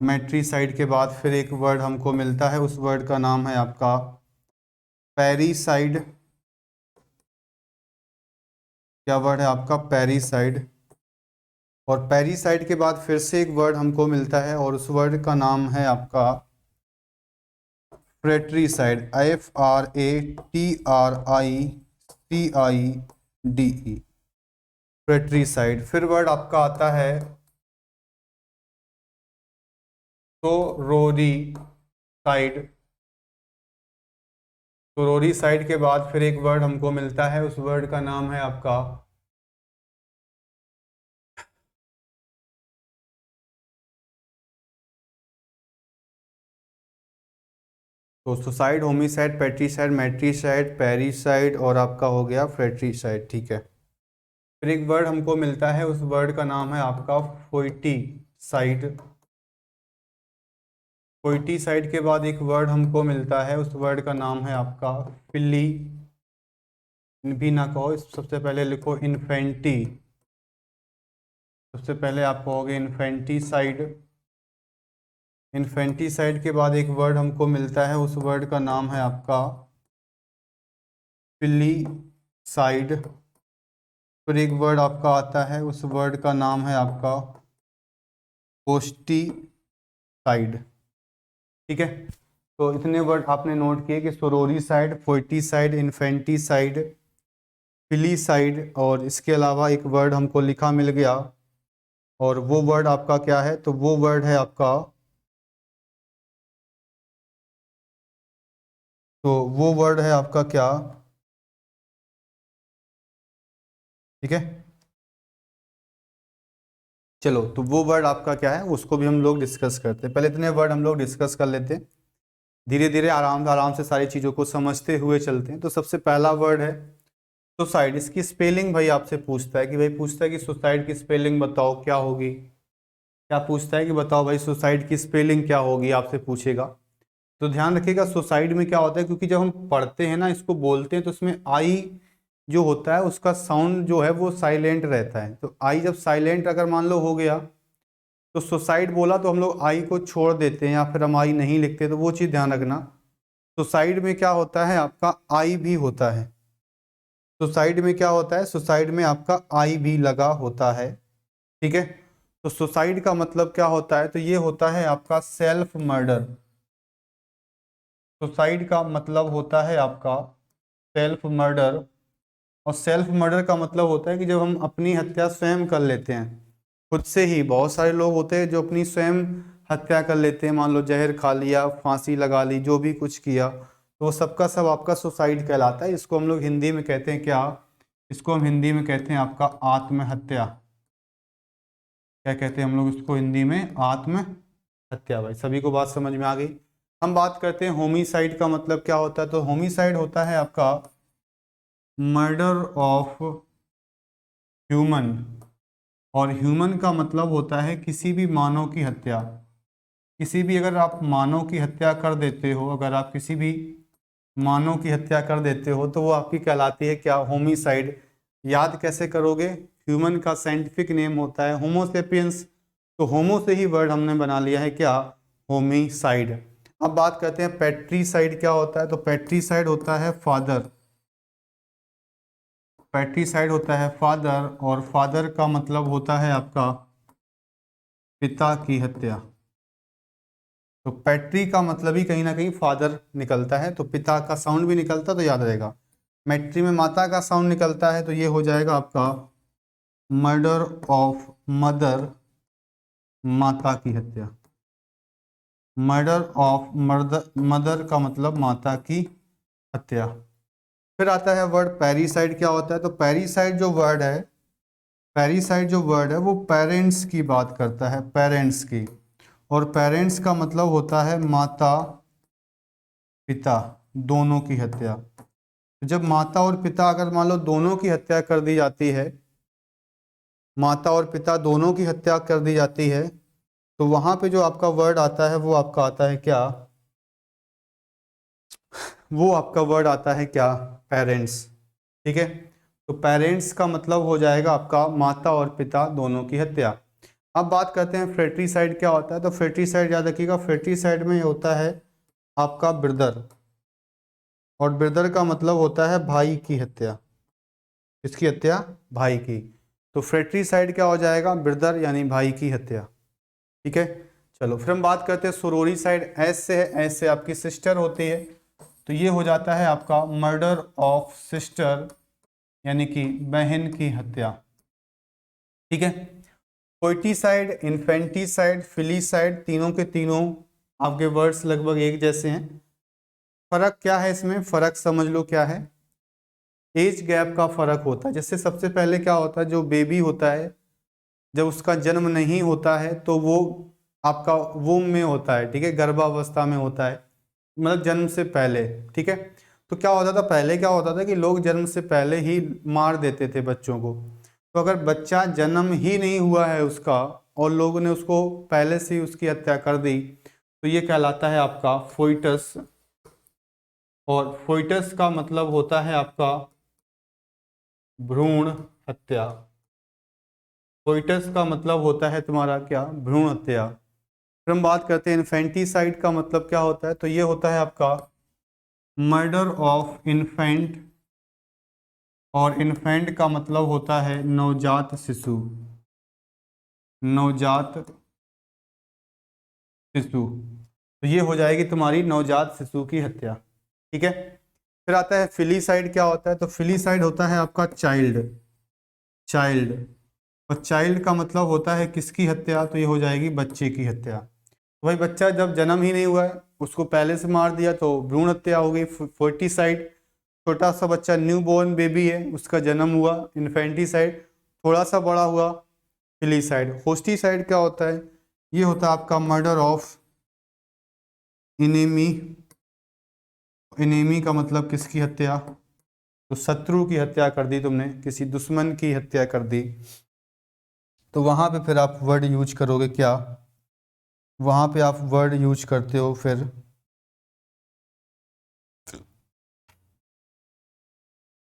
मैट्रीसाइड के बाद फिर एक वर्ड हमको मिलता है, उस वर्ड का नाम है आपका पैरीसाइड। क्या वर्ड है आपका, पैरीसाइड। और पैरीसाइड के बाद फिर से एक वर्ड हमको मिलता है और उस वर्ड का नाम है आपका फ्रेट्रीसाइड। FRATRICIDE, फ्रेट्रीसाइड। फिर वर्ड आपका आता है सोरोरीसाइड। सोरोरीसाइड के बाद फिर एक वर्ड हमको मिलता है, उस वर्ड का नाम है आपका तो सुसाइड, होमिसाइड, पेट्रीसाइड, मैट्रीसाइड, पैरीसाइड और आपका हो गया फ्रेट्रीसाइड, ठीक है। फिर एक वर्ड हमको मिलता है, उस वर्ड का नाम है आपका फोइटीसाइड। फोइटीसाइड के बाद एक वर्ड हमको मिलता है, उस वर्ड का नाम है आपका फिली। भी ना कहो, सबसे पहले लिखो इन्फेंटी। सबसे पहले आप कहोगे इन्फेंटीसाइड। इन्फेंटीसाइड के बाद एक वर्ड हमको मिलता है, उस वर्ड का नाम है आपका फिलीसाइड। फिर एक वर्ड आपका आता है, उस वर्ड का नाम है आपका पोस्टीसाइड, ठीक है। तो इतने वर्ड आपने नोट किए कि सोरोरीसाइड, फोइटीसाइड, इन्फेंटीसाइड, फिलीसाइड, और इसके अलावा एक वर्ड हमको लिखा मिल गया, और वो वर्ड आपका क्या है, तो वो वर्ड है आपका, तो वो वर्ड है आपका क्या, ठीक है। चलो, तो वो वर्ड आपका क्या है उसको भी हम लोग डिस्कस करते हैं। पहले इतने वर्ड हम लोग डिस्कस कर लेते हैं, धीरे धीरे आराम आराम से सारी चीज़ों को समझते हुए चलते हैं। तो सबसे पहला वर्ड है सुसाइड। इसकी स्पेलिंग भाई आपसे पूछता है कि भाई पूछता है कि सुसाइड की स्पेलिंग बताओ क्या होगी। क्या पूछता है कि बताओ भाई सुसाइड की स्पेलिंग क्या होगी, आपसे पूछेगा। तो ध्यान रखिएगा सुसाइड में क्या होता है, क्योंकि जब हम पढ़ते हैं ना, इसको बोलते हैं, तो इसमें आई जो होता है उसका साउंड जो है वो साइलेंट रहता है। तो आई जब साइलेंट अगर मान लो हो गया, तो सुसाइड बोला तो हम लोग आई को छोड़ देते हैं या फिर हम आई नहीं लिखते, तो वो चीज़ ध्यान रखना। सुसाइड में क्या होता है आपका आई भी होता है। सुसाइड में क्या होता है, सुसाइड में आपका आई भी लगा होता है, ठीक है। तो सुसाइड का मतलब क्या होता है, तो ये होता है आपका सेल्फ मर्डर। सुसाइड का मतलब होता है आपका सेल्फ मर्डर। और सेल्फ मर्डर का मतलब होता है कि जब हम अपनी हत्या स्वयं कर लेते हैं, खुद से ही। बहुत सारे लोग होते हैं जो अपनी स्वयं हत्या कर लेते हैं, मान लो जहर खा लिया, फांसी लगा ली, जो भी कुछ किया, तो वो सबका सब आपका सुसाइड कहलाता है। इसको हम लोग हिंदी में कहते हैं क्या, इसको हम हिंदी में कहते हैं आपका आत्महत्या। क्या कहते हैं हम लोग इसको हिंदी में, आत्महत्या। भाई सभी को बात समझ में आ गई। हम बात करते हैं होमिसाइड का मतलब क्या होता है। तो होमिसाइड होता है आपका मर्डर ऑफ ह्यूमन। और ह्यूमन का मतलब होता है किसी भी मानव की हत्या। किसी भी अगर आप मानव की हत्या कर देते हो, अगर आप किसी भी मानव की हत्या कर देते हो तो वो आपकी कहलाती है क्या? होमिसाइड। याद कैसे करोगे? ह्यूमन का साइंटिफिक नेम होता है होमोसेपियंस, तो होमो से ही वर्ड हमने बना लिया है क्या? होमिसाइड। अब बात करते हैं पैट्रीसाइड क्या होता है। तो पैट्रीसाइड होता है फादर, पैट्रीसाइड होता है फादर, और फादर का मतलब होता है आपका पिता की हत्या। तो पैट्री का मतलब ही कहीं ना कहीं फादर निकलता है, तो पिता का साउंड भी निकलता तो याद रहेगा। मैट्री में माता का साउंड निकलता है, तो ये हो जाएगा आपका मर्डर ऑफ मदर, माता की हत्या। मर्डर ऑफ मदर का मतलब माता की हत्या। फिर आता है वर्ड पैरीसाइड क्या होता है। तो पैरीसाइड जो वर्ड है, पैरीसाइड जो वर्ड है वो पेरेंट्स की बात करता है, पेरेंट्स की। और पेरेंट्स का मतलब होता है माता पिता दोनों की हत्या। जब माता और पिता अगर मान लो दोनों की हत्या कर दी जाती है, माता और पिता दोनों की हत्या कर दी जाती है, तो वहां पे जो आपका वर्ड आता है वो आपका आता है क्या? वो आपका वर्ड आता है क्या? पेरेंट्स। ठीक है, तो पेरेंट्स का मतलब हो जाएगा आपका माता और पिता दोनों की हत्या। अब बात करते हैं फ्रेट्रीसाइड क्या होता है। तो फ्रेट्रीसाइड याद रखिएगा, फ्रेट्रीसाइड में होता है आपका ब्रदर, और ब्रदर का मतलब होता है भाई की हत्या। किसकी हत्या? भाई की। तो फ्रेट्रीसाइड क्या हो जाएगा? ब्रदर यानी भाई की हत्या। ठीक है, चलो फिर हम बात करते हैं सोरोरीसाइड। एस से है, एस से आपकी सिस्टर होती है, तो ये हो जाता है आपका मर्डर ऑफ सिस्टर, यानी कि बहन की हत्या। ठीक है, पोइटिसाइड, इन्फेंटिसाइड, फिलीसाइड, तीनों के तीनों आपके वर्ड्स लगभग एक जैसे हैं। फर्क क्या है इसमें? फर्क समझ लो क्या है। एज गैप का फर्क होता है। जैसे सबसे पहले क्या होता है, जो बेबी होता है जब उसका जन्म नहीं होता है तो वो आपका वूम में होता है, ठीक है, गर्भावस्था में होता है, मतलब जन्म से पहले। ठीक है, तो क्या होता था पहले, क्या होता था कि लोग जन्म से पहले ही मार देते थे बच्चों को। तो अगर बच्चा जन्म ही नहीं हुआ है उसका और लोगों ने उसको पहले से ही उसकी हत्या कर दी, तो ये कहलाता है आपका फोइटस। और फोइटस का मतलब होता है आपका भ्रूण हत्या। फोइटस का मतलब होता है तुम्हारा क्या? भ्रूण हत्या। फिर हम बात करते हैं इन्फेंटिसाइड का मतलब क्या होता है। तो ये होता है आपका मर्डर ऑफ इन्फेंट, और इन्फेंट का मतलब होता है नवजात शिशु, नवजात शिशु। तो ये हो जाएगी तुम्हारी नवजात शिशु की हत्या। ठीक है, फिर आता है फिलीसाइड क्या होता है। तो फिलीसाइड होता है आपका चाइल्ड, चाइल्ड। और चाइल्ड का मतलब होता है किसकी हत्या? तो ये हो जाएगी बच्चे की हत्या। तो भाई बच्चा जब जन्म ही नहीं हुआ है उसको पहले से मार दिया तो भ्रूण हत्या हो गई, फोर्टिसाइड। छोटा सा बच्चा न्यू बॉर्न बेबी है, उसका जन्म हुआ, इन्फेंटिसाइड। थोड़ा सा बड़ा हुआ, फिलीसाइड। होस्टिसाइड क्या होता है? ये होता है आपका मर्डर ऑफ इनेमी। इनेमी का मतलब किसकी हत्या? तो शत्रु की हत्या कर दी तुमने, किसी दुश्मन की हत्या कर दी, तो वहां पे फिर आप वर्ड यूज करोगे क्या? वहां पे आप वर्ड यूज करते हो फिर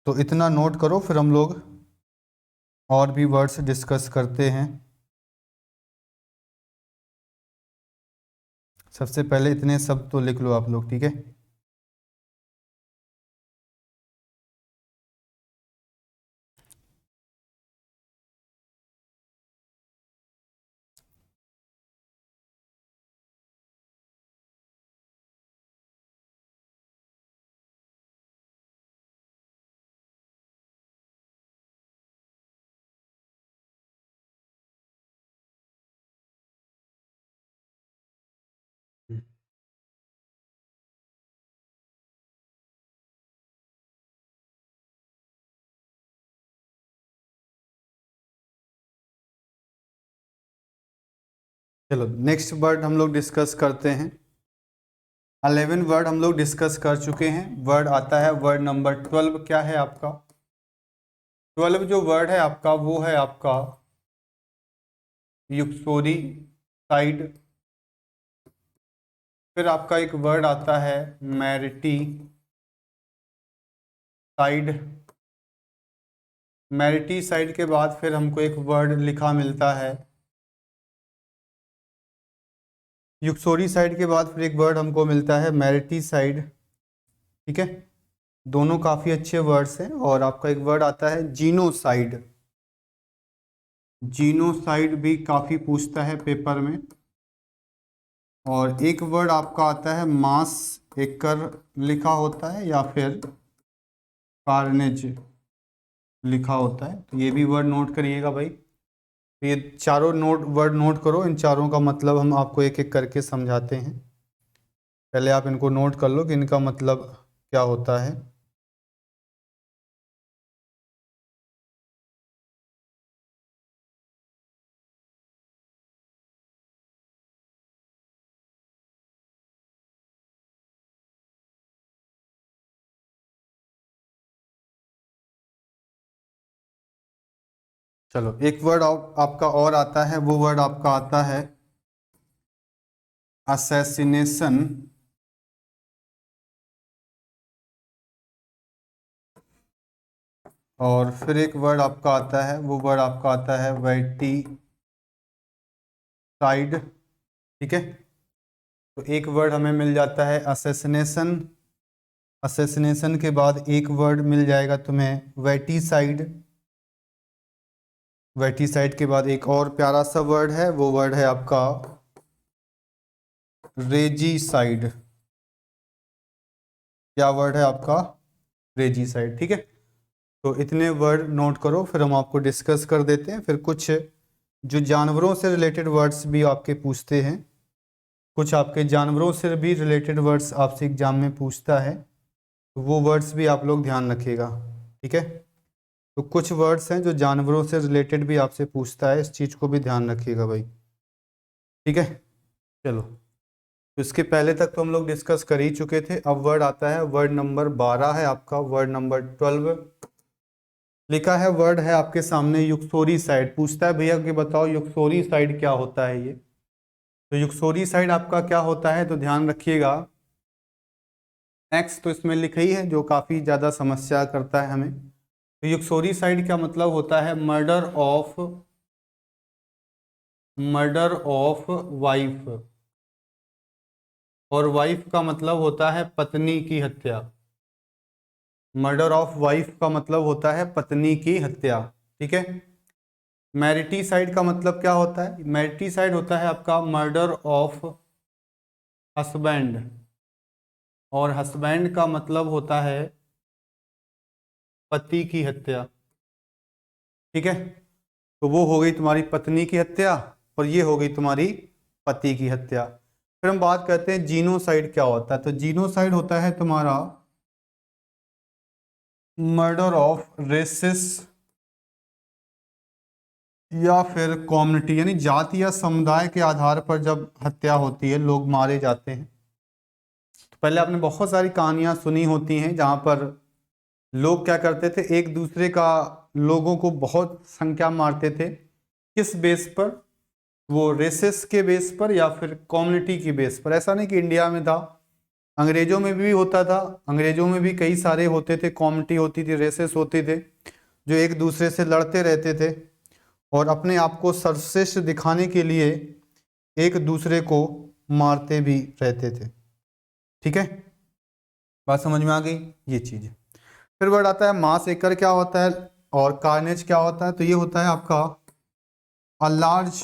तो इतना नोट करो, फिर हम लोग और भी वर्ड्स डिस्कस करते हैं। सबसे पहले इतने सब तो लिख लो आप लोग, ठीक है। चलो नेक्स्ट वर्ड हम लोग डिस्कस करते हैं। 11 वर्ड हम लोग डिस्कस कर चुके हैं। वर्ड आता है वर्ड नंबर 12। क्या है आपका 12 जो वर्ड है आपका? वो है आपका युक्सोरी साइड, फिर आपका एक वर्ड आता है मैरिटीसाइड। मैरिटीसाइड के बाद फिर हमको एक वर्ड लिखा मिलता है यूक्सोरीसाइड के बाद फिर एक वर्ड हमको मिलता है मैरिटीसाइड। ठीक है, दोनों काफ़ी अच्छे वर्ड्स हैं। और आपका एक वर्ड आता है जीनोसाइड। जीनोसाइड भी काफ़ी पूछता है पेपर में। और एक वर्ड आपका आता है मास एकर लिखा होता है या फिर कार्नेज लिखा होता है, तो ये भी वर्ड नोट करिएगा भाई। तो ये चारों वर्ड नोट करो, इन चारों का मतलब हम आपको एक एक करके समझाते हैं। पहले आप इनको नोट कर लो कि इनका मतलब क्या होता है। चलो, एक वर्ड आपका और आता है, वो वर्ड आपका आता है असैसिनेशन। और फिर एक वर्ड आपका आता है, वो वर्ड आपका आता है वर्टिसाइड। ठीक है, तो एक वर्ड हमें मिल जाता है असैसिनेशन। असैसिनेशन के बाद एक वर्ड मिल जाएगा तुम्हें वर्टिसाइड। वर्टिसाइड के बाद एक और प्यारा सा वर्ड है, वो वर्ड है आपका रेजीसाइड। क्या वर्ड है आपका? रेजीसाइड। ठीक है, तो इतने वर्ड नोट करो, फिर हम आपको डिस्कस कर देते हैं। फिर कुछ जो जानवरों से रिलेटेड वर्ड्स भी आपके पूछते हैं, कुछ आपके जानवरों से भी रिलेटेड वर्ड्स आपसे एग्जाम में पूछता है, तो वो वर्ड्स भी आप लोग ध्यान रखिएगा। ठीक है, तो कुछ वर्ड्स हैं जो जानवरों से रिलेटेड भी आपसे पूछता है, इस चीज़ को भी ध्यान रखिएगा भाई। ठीक है, चलो, तो इसके पहले तक तो हम लोग डिस्कस कर ही चुके थे। अब वर्ड आता है, वर्ड नंबर 12 है आपका, वर्ड नंबर 12 लिखा है। वर्ड है आपके सामने यूक्सोरीसाइड। पूछता है भैया कि बताओ यूक्सोरीसाइड क्या होता है ये। तो यूक्सोरीसाइड आपका क्या होता है, तो ध्यान रखिएगा। एक्स तो इसमें लिखा ही है, जो काफ़ी ज़्यादा समस्या करता है हमें। तो यूक्सोरीसाइड का मतलब होता है मर्डर ऑफ वाइफ। और वाइफ का मतलब होता है पत्नी की हत्या। मर्डर ऑफ वाइफ का मतलब होता है पत्नी की हत्या। ठीक है, मैरिटीसाइड का मतलब क्या होता है? मैरिटीसाइड होता है आपका मर्डर ऑफ हस्बैंड। और हस्बैंड का मतलब होता है पति की हत्या। ठीक है, तो वो हो गई तुम्हारी पत्नी की हत्या, और ये हो गई तुम्हारी पति की हत्या। फिर हम बात करते हैं जीनोसाइड क्या होता है। तो जीनोसाइड होता है तुम्हारा मर्डर ऑफ रेसिस या फिर कम्युनिटी, यानी जाति या समुदाय के आधार पर जब हत्या होती है, लोग मारे जाते हैं। तो पहले आपने बहुत सारी कहानियां सुनी होती हैं जहां पर लोग क्या करते थे, एक दूसरे का, लोगों को बहुत संख्या मारते थे। किस बेस पर? वो रेसेस के बेस पर या फिर कम्युनिटी की बेस पर। ऐसा नहीं कि इंडिया में था, अंग्रेजों में भी होता था। अंग्रेजों में भी कई सारे होते थे, कम्युनिटी होती थी, रेसेस होते थे, जो एक दूसरे से लड़ते रहते थे और अपने आप को सर्वश्रेष्ठ दिखाने के लिए एक दूसरे को मारते भी रहते थे। ठीक है, बात समझ में आ गई ये चीज़। फिर वर्ड आता है मास एकर क्या होता है और कार्नेज क्या होता है। तो ये होता है आपका a large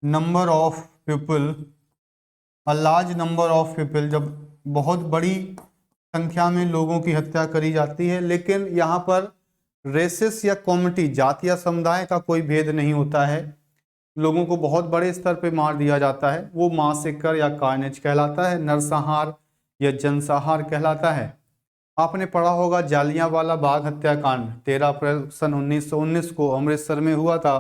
number of people. A large number of people, जब बहुत बड़ी संख्या में लोगों की हत्या करी जाती है। लेकिन यहाँ पर रेसिस या कम्युनिटी, जाति या समुदाय का कोई भेद नहीं होता है, लोगों को बहुत बड़े स्तर पे मार दिया जाता है, वो मासेकर या कार्नेज कहलाता है, नरसंहार या जनसंहार कहलाता है। आपने पढ़ा होगा जालियांवाला बाग हत्याकांड, 13 अप्रैल सन 1919 को अमृतसर में हुआ था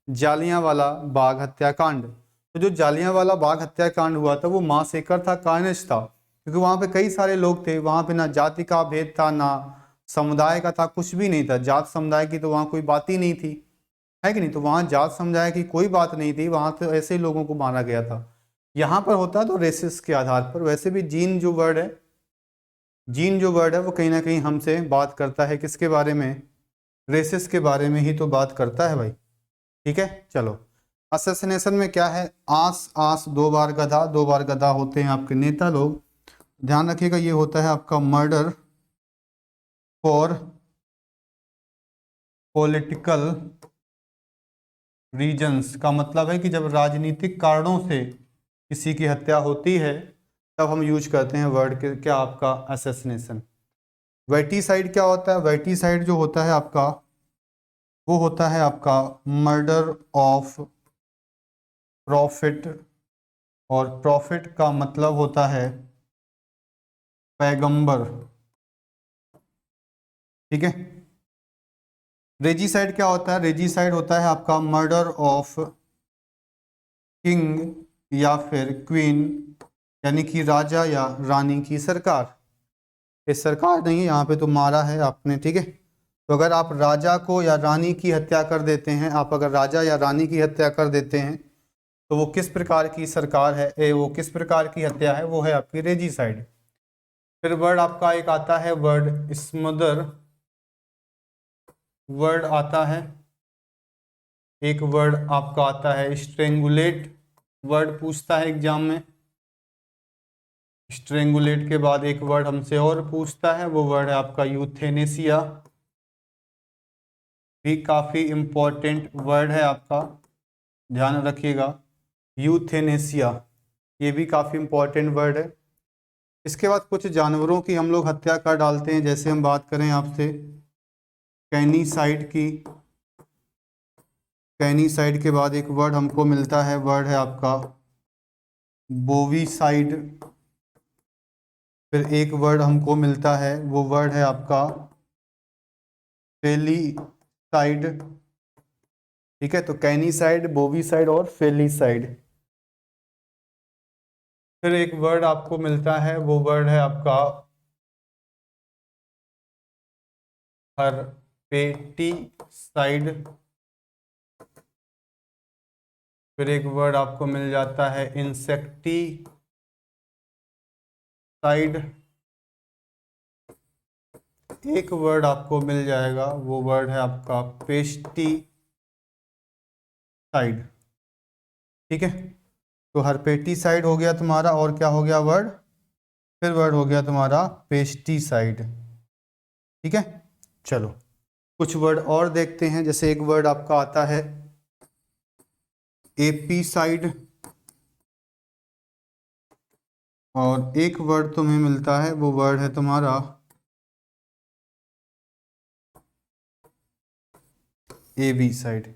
जालियांवाला बाग हत्याकांड। तो जो जालियांवाला बाग हत्याकांड हुआ था वो मासेकर था, कार्नेज था, क्योंकि वहाँ पे कई सारे लोग थे। वहाँ पे ना जाति का भेद था, ना समुदाय का था, कुछ भी नहीं था। जात समुदाय की तो वहाँ कोई बात ही नहीं थी, है कि नहीं। तो वहाँ जात समुदाय की कोई बात नहीं थी, वहाँ तो ऐसे लोगों को मारा गया था। यहाँ पर होता है तो रेसिस के आधार पर। वैसे भी जीन जो वर्ड है, जीन जो वर्ड है वो कहीं ना कहीं हमसे बात करता है किसके बारे में, रेसिस के बारे में ही तो बात करता है भाई। ठीक है, चलो। असैसिनेशन में क्या है, आस आस दो बार गधा, दो बार गधा होते हैं आपके नेता लोग। ध्यान रखिएगा ये होता है आपका मर्डर फॉर पॉलिटिकल रीजंस का मतलब है कि जब राजनीतिक कारणों से किसी की हत्या होती है तब हम यूज करते हैं वर्ड के क्या आपका असैसिनेशन। वेटिसाइड क्या होता है, वेटिसाइड जो होता है आपका वो होता है आपका मर्डर ऑफ प्रॉफिट, और प्रॉफिट का मतलब होता है पैगंबर। ठीक है। रेजिसाइड क्या होता है, रेजिसाइड होता है आपका मर्डर ऑफ किंग या फिर क्वीन, यानी कि राजा या रानी की सरकार। ये सरकार नहीं है यहाँ पे, तो मारा है आपने। ठीक है, तो अगर आप राजा को या रानी की हत्या कर देते हैं, आप अगर राजा या रानी की हत्या कर देते हैं तो वो किस प्रकार की सरकार है, वो किस प्रकार की हत्या है, वो है आपकी रेजिसाइड। फिर वर्ड आपका एक आता है वर्ड स्मदर, वर्ड आता है एक वर्ड आपका आता है स्ट्रेंगुलेट। वर्ड पूछता है एग्जाम में, स्ट्रेंगुलेट के बाद एक वर्ड हमसे और पूछता है, वो वर्ड है आपका यूथेनेसिया। भी काफी इंपॉर्टेंट वर्ड है आपका, ध्यान रखिएगा। यूथेनेसिया ये भी काफी इंपॉर्टेंट वर्ड है। इसके बाद कुछ जानवरों की हम लोग हत्या कर डालते हैं, जैसे हम बात करें आपसे कैनीसाइड की। कैनीसाइड के बाद एक वर्ड हमको मिलता है, वर्ड है आपका बोवीसाइड। फिर एक वर्ड हमको मिलता है, वो वर्ड है आपका फेलीसाइड। ठीक है, तो कैनीसाइड, बोवीसाइड और फेलीसाइड। फिर एक वर्ड आपको मिलता है, वो वर्ड है आपका हर्पेटिसाइड। फिर एक वर्ड आपको मिल जाता है इंसेक्टिसाइड। एक वर्ड आपको मिल जाएगा, वो वर्ड है आपका पेस्टिसाइड। ठीक है, तो हर्पेटिसाइड हो गया तुम्हारा, और क्या हो गया वर्ड, फिर वर्ड हो गया तुम्हारा पेस्टिसाइड। ठीक है, चलो कुछ वर्ड और देखते हैं। जैसे एक वर्ड आपका आता है एपीसाइड, और एक वर्ड तुम्हें मिलता है, वो वर्ड है तुम्हारा एबीसाइड।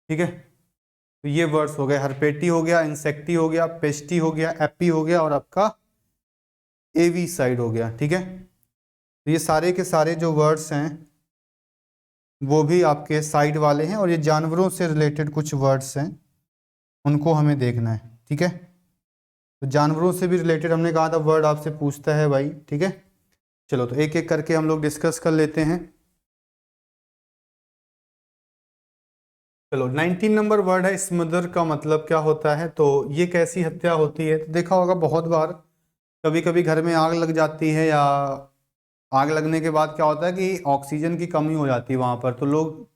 ठीक है, तो ये वर्ड्स हो गए, हर्पेटी हो गया, इंसेक्टी हो गया, पेस्टी हो गया, एपी हो गया, और आपका एवीसाइड हो गया। ठीक है, तो ये सारे के सारे जो वर्ड्स हैं वो भी आपके साइड वाले हैं, और ये जानवरों से रिलेटेड कुछ वर्ड्स हैं, उनको हमें देखना है। ठीक है, तो जानवरों से भी रिलेटेड हमने कहा था वर्ड आपसे पूछता है भाई। ठीक है, चलो तो एक एक करके हम लोग डिस्कस कर लेते हैं। चलो 19 नंबर वर्ड है स्मदर, का मतलब क्या होता है, तो ये कैसी हत्या होती है। तो देखा होगा बहुत बार, कभी कभी घर में आग लग जाती है, या आग लगने के बाद क्या होता है कि ऑक्सीजन की कमी हो जाती है वहां पर, तो लोग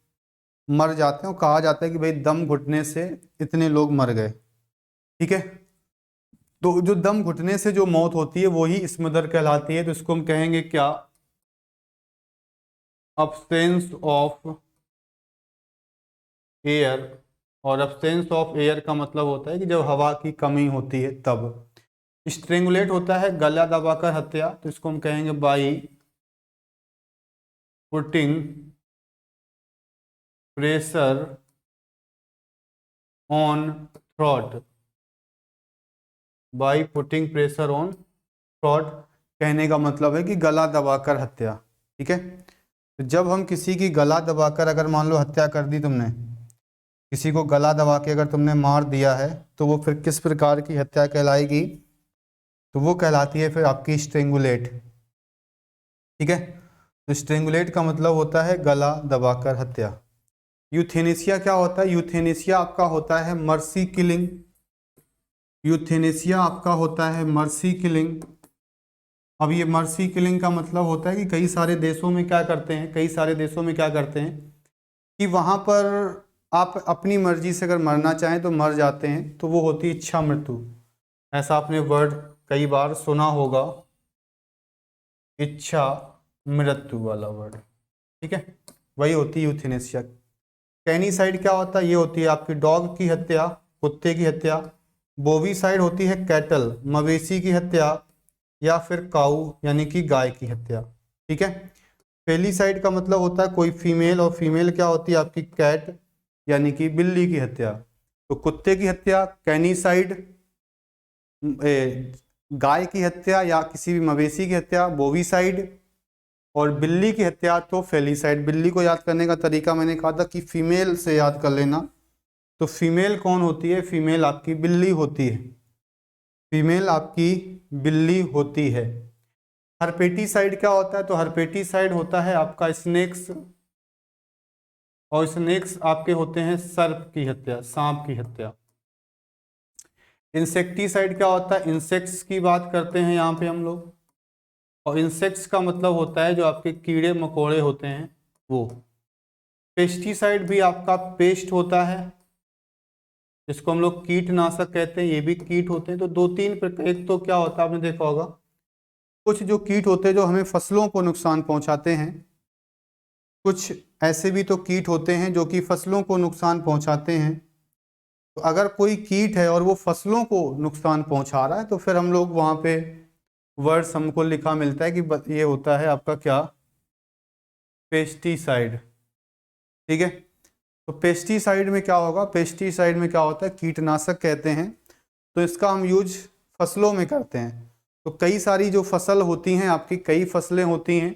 मर जाते हैं, और कहा जाता है कि भाई दम घुटने से इतने लोग मर गए। ठीक है, तो जो दम घुटने से जो मौत होती है वही स्मदर कहलाती है। तो इसको हम कहेंगे क्या, अब्सेंस ऑफ एयर। और अब्सेंस ऑफ एयर का मतलब होता है कि जब हवा की कमी होती है तब। स्ट्रेंगुलेट होता है गला दबाकर हत्या, तो इसको हम कहेंगे by putting pressure on throat. By putting pressure on throat कहने का मतलब है कि गला दबाकर हत्या। ठीक है, तो जब हम किसी की गला दबाकर, अगर मान लो हत्या कर दी तुमने, किसी को गला दबा के अगर तुमने मार दिया है, तो वो फिर किस प्रकार की हत्या कहलाएगी, तो वो कहलाती है फिर आपकी स्ट्रेंगुलेट। ठीक है, तो स्ट्रेंगुलेट का मतलब होता है गला दबाकर हत्या। यूथेनेसिया क्या होता है, यूथेनेसिया आपका होता है मर्सी किलिंग। यूथेनेसिया आपका होता है मर्सी किलिंग। अब ये मर्सी किलिंग का मतलब होता है कि कई सारे देशों में क्या करते हैं, कई सारे देशों में क्या करते हैं कि वहाँ पर आप अपनी मर्जी से अगर मरना चाहें तो मर जाते हैं, तो वो होती है इच्छा मृत्यु। ऐसा आपने वर्ड कई बार सुना होगा, इच्छा मृत्यु वाला वर्ड, ठीक है, वही होती है यूथेनेसिया। कैनीसाइड क्या होता है, ये होती है आपकी डॉग की हत्या, कुत्ते की हत्या। बोवीसाइड होती है कैटल, मवेशी की हत्या, या फिर काऊ यानी कि गाय की हत्या, ठीक है। फेलिसाइड का मतलब होता है कोई फीमेल, और फीमेल क्या होती है आपकी कैट यानी कि बिल्ली की हत्या। तो कुत्ते की हत्या कैनीसाइड, गाय की हत्या या किसी भी मवेशी की हत्या बोवीसाइड, और बिल्ली की हत्या तो फेलिसाइड। बिल्ली को याद करने का तरीका मैंने कहा था कि फीमेल से याद कर लेना। तो फीमेल कौन होती है, फीमेल आपकी बिल्ली होती है, फीमेल आपकी बिल्ली होती है। हर्पेटिसाइड क्या होता है, तो हर्पेटिसाइड होता है आपका स्नेक्स, और स्नेक्स आपके होते हैं सर्प की हत्या, सांप की हत्या। इंसेक्टिसाइड क्या होता है, इंसेक्ट्स की बात करते हैं यहाँ पे हम लोग, और इंसेक्ट्स का मतलब होता है जो आपके कीड़े मकोड़े होते हैं वो। पेस्टिसाइड भी आपका पेस्ट होता है, जिसको हम लोग कीटनाशक कहते हैं, ये भी कीट होते हैं। तो दो तीन प्रकार, एक तो क्या होता है आपने देखा होगा, कुछ जो कीट होते हैं जो हमें फसलों को नुकसान पहुंचाते हैं, कुछ ऐसे भी तो कीट होते हैं जो कि फसलों को नुकसान पहुंचाते हैं। तो अगर कोई कीट है और वो फसलों को नुकसान पहुंचा रहा है तो फिर हम लोग वहां पे वर्ड्स हमको लिखा मिलता है कि ये होता है आपका क्या, पेस्टिसाइड, ठीक है। तो पेस्टिसाइड में क्या होगा, पेस्टिसाइड में क्या होता है, कीटनाशक कहते हैं। तो इसका हम यूज फसलों में करते हैं। तो कई सारी जो फसल होती हैं आपकी, कई फसलें होती हैं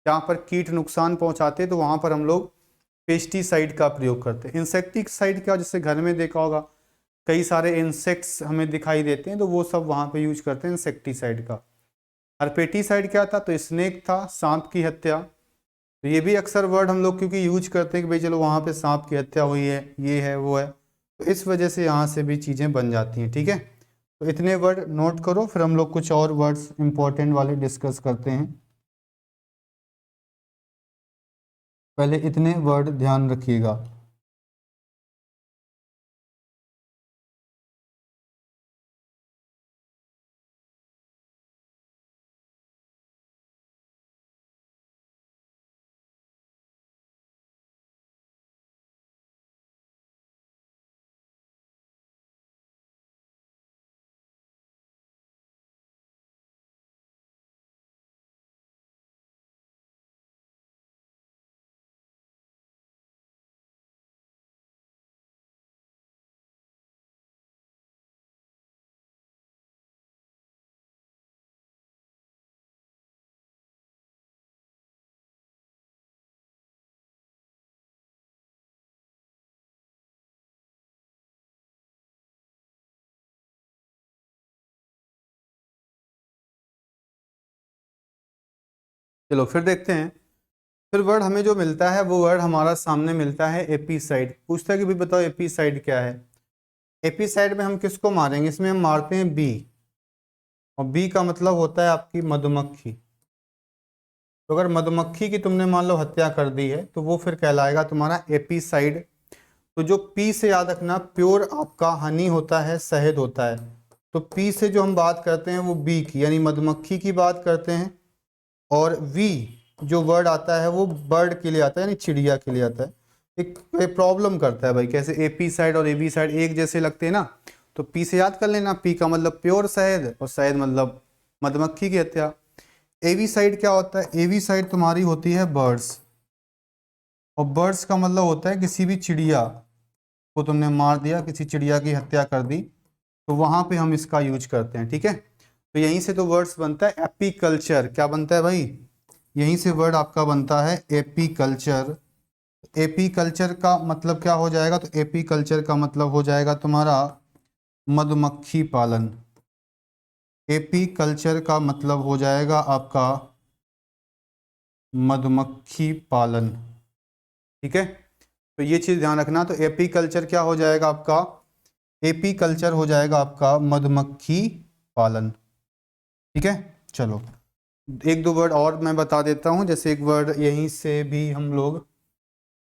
जहाँ पर कीट नुकसान पहुँचाते हैं, तो वहाँ पर हम लोग पेस्टिसाइड का प्रयोग करते हैं। इंसेक्टिसाइड क्या, जैसे घर में देखा होगा कई सारे इंसेक्ट्स हमें दिखाई देते हैं, तो वो सब वहाँ पे यूज करते हैं इंसेक्टिसाइड का। हर्पेटिसाइड क्या था, तो स्नेक था, सांप की हत्या। तो ये भी अक्सर वर्ड हम लोग क्योंकि यूज करते हैं कि भाई चलो वहाँ पे सांप की हत्या हुई है, ये है वो है, तो इस वजह से यहाँ से भी चीज़ें बन जाती हैं, ठीक है। तो इतने वर्ड नोट करो, फिर हम लोग कुछ और वर्ड्स इंपॉर्टेंट वाले डिस्कस करते हैं। पहले इतने वर्ड ध्यान रखिएगा। चलो फिर देखते हैं। फिर वर्ड हमें जो मिलता है वो वर्ड हमारा सामने मिलता है एपीसाइड। पूछता है कि भाई बताओ एपीसाइड क्या है। एपीसाइड में हम किसको मारेंगे, इसमें हम मारते हैं बी, और बी का मतलब होता है आपकी मधुमक्खी। तो अगर मधुमक्खी की तुमने मान लो हत्या कर दी है तो वो फिर कहलाएगा तुम्हारा एपीसाइड। तो जो पी से याद रखना, प्योर आपका हनी होता है, शहद होता है। तो पी से जो हम बात करते हैं वो बी की यानी मधुमक्खी की बात करते हैं, और वी जो वर्ड आता है वो बर्ड के लिए आता है यानी चिड़िया के लिए आता है। एक प्रॉब्लम करता है भाई, कैसे एपी साइड और एबी साइड एक जैसे लगते हैं ना। तो पी से याद कर लेना, पी का मतलब प्योर शहद, और शहद मतलब मधुमक्खी की हत्या। एवी साइड क्या होता है, एवी साइड तुम्हारी होती है बर्ड्स, और बर्ड्स का मतलब होता है किसी भी चिड़िया को तुमने मार दिया, किसी चिड़िया की हत्या कर दी, तो वहां पे हम इसका यूज करते हैं, ठीक है। तो यहीं से तो वर्ड्स बनता है एपीकल्चर। क्या बनता है भाई, यहीं से वर्ड आपका बनता है एपीकल्चर। एपीकल्चर का मतलब क्या हो जाएगा, तो एपीकल्चर का मतलब हो जाएगा तुम्हारा मधुमक्खी पालन। एपीकल्चर का मतलब हो जाएगा आपका मधुमक्खी पालन, ठीक है। तो ये चीज ध्यान रखना। तो एपीकल्चर क्या हो जाएगा आपका, एपी कल्चर हो जाएगा आपका मधुमक्खी पालन। ठीक है, चलो एक दो वर्ड और मैं बता देता हूँ, जैसे एक वर्ड यहीं से भी हम लोग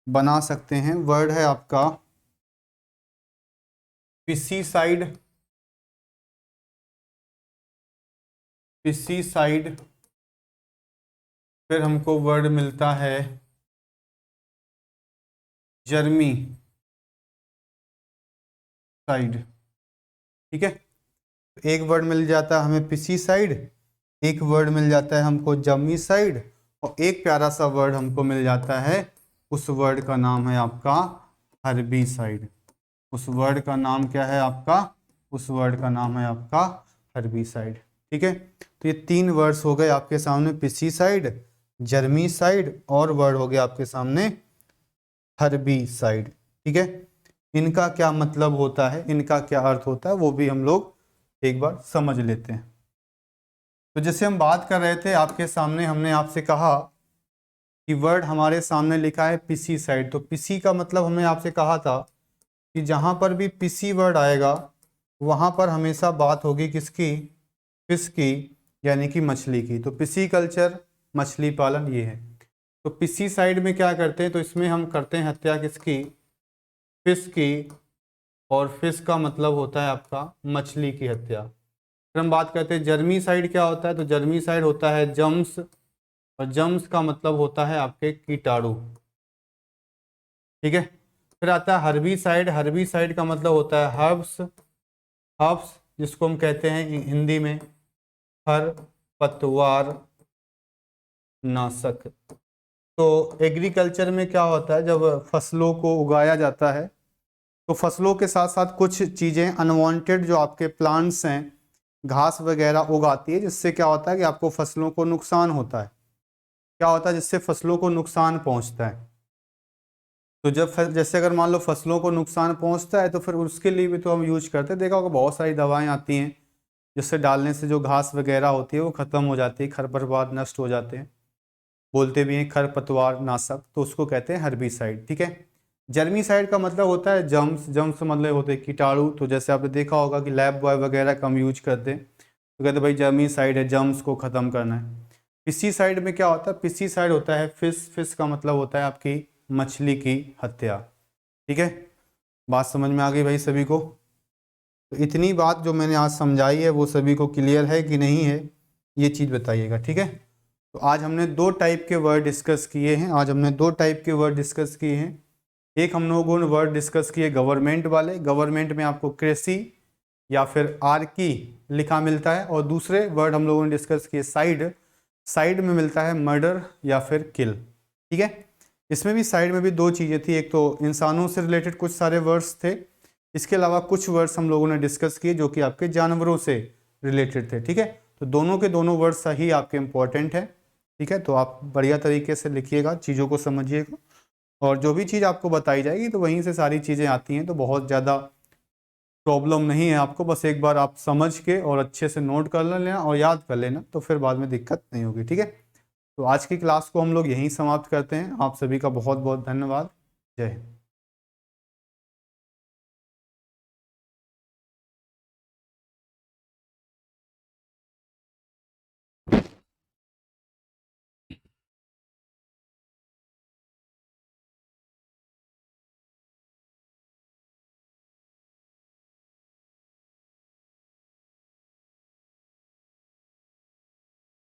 बना सकते हैं। वर्ड है आपका पिस्टिसाइड। पिस्टिसाइड, फिर हमको वर्ड मिलता है जर्मी साइड। ठीक है, एक वर्ड मिल जाता है हमें पिस्टिसाइड, एक वर्ड मिल जाता है हमको जर्मीसाइड, और एक प्यारा सा वर्ड हमको मिल जाता है, उस वर्ड का नाम है आपका हर्बिसाइड। उस वर्ड का नाम क्या है आपका? उस वर्ड का नाम है आपका हर्बिसाइड। ठीक है, तो ये 3 वर्ड्स हो गए आपके सामने, पिस्टिसाइड, जर्मीसाइड, और वर्ड हो गया आपके सामने हर्बिसाइड। ठीक है, इनका क्या मतलब होता है, इनका क्या अर्थ होता है, वो भी हम लोग एक बार समझ लेते हैं। तो जैसे हम बात कर रहे थे आपके सामने, हमने आपसे कहा कि वर्ड हमारे सामने लिखा है पिस्टिसाइड, तो पिसी का मतलब हमने आपसे कहा था कि जहाँ पर भी पिसी वर्ड आएगा वहाँ पर हमेशा बात होगी किसकी? फिश की, यानी कि मछली की। तो पिसी कल्चर, मछली पालन, ये है। तो पिस्टिसाइड में क्या करते हैं, तो इसमें हम करते हैं हत्या किसकी? फिश की, और फिश का मतलब होता है आपका मछली की हत्या। फिर हम बात करते हैं जर्मीसाइड क्या होता है, तो जर्मीसाइड होता है जम्स, और जम्स का मतलब होता है आपके कीटाणु। ठीक है, फिर आता है हर्बिसाइड। हर्बिसाइड का मतलब होता है हर्ब्स, हर्ब्स जिसको हम कहते हैं हिंदी में खरपतवार नाशक। तो एग्रीकल्चर में क्या होता है, जब फसलों को उगाया जाता है तो फसलों के साथ साथ कुछ चीज़ें अनवांटेड जो आपके प्लांट्स हैं, घास वगैरह उगाती है, जिससे क्या होता है कि आपको फसलों को नुकसान होता है। क्या होता है, जिससे फसलों को नुकसान पहुंचता है। तो जब जैसे अगर मान लो फसलों को नुकसान पहुंचता है तो फिर उसके लिए भी तो हम यूज करते हैं। देखा होगा बहुत सारी दवाएं आती हैं जिससे डालने से जो घास वगैरह होती है वो खत्म हो जाती है, खरपतवार नष्ट हो जाते हैं। बोलते भी हैं खरपतवार नाशक, तो उसको कहते हैं हर्बिसाइड। ठीक है, जर्मीसाइड का मतलब होता है जम्स। जम्स मतलब होते हैं कीटाणु। तो जैसे आपने देखा होगा कि लैब बॉय वगैरह कम यूज करते हैं, तो कहते भाई जर्मीसाइड है, जम्स को ख़त्म करना है। पिस्टिसाइड में क्या होता है, पिस्टिसाइड होता है फिश। फिश का मतलब होता है आपकी मछली की हत्या। ठीक है, बात समझ में आ गई भाई सभी को? तो इतनी बात जो मैंने आज समझाई है वो सभी को क्लियर है कि नहीं है, ये चीज़ बताइएगा। ठीक है, तो आज हमने 2 टाइप के वर्ड डिस्कस किए हैं। आज हमने 2 टाइप के वर्ड डिस्कस किए हैं। एक हम लोगों ने वर्ड डिस्कस किए गवर्नमेंट वाले। गवर्नमेंट में आपको कृषि या फिर आर्की लिखा मिलता है, और दूसरे वर्ड हम लोगों ने डिस्कस किए साइड। साइड में मिलता है मर्डर या फिर किल। ठीक है, इसमें भी साइड में भी 2 चीज़ें थी, एक तो इंसानों से रिलेटेड कुछ सारे वर्ड्स थे, इसके अलावा कुछ वर्ड्स हम लोगों ने डिस्कस किए जो कि आपके जानवरों से रिलेटेड थे। ठीक है, तो दोनों के दोनों वर्ड सही आपके इम्पोर्टेंट है। ठीक है, तो आप बढ़िया तरीके से लिखिएगा, चीज़ों को समझिएगा, और जो भी चीज़ आपको बताई जाएगी तो वहीं से सारी चीज़ें आती हैं, तो बहुत ज़्यादा प्रॉब्लम नहीं है आपको। बस एक बार आप समझ के और अच्छे से नोट कर लेना और याद कर लेना, तो फिर बाद में दिक्कत नहीं होगी। ठीक है, तो आज की क्लास को हम लोग यहीं समाप्त करते हैं। आप सभी का बहुत बहुत धन्यवाद। जय हिंद।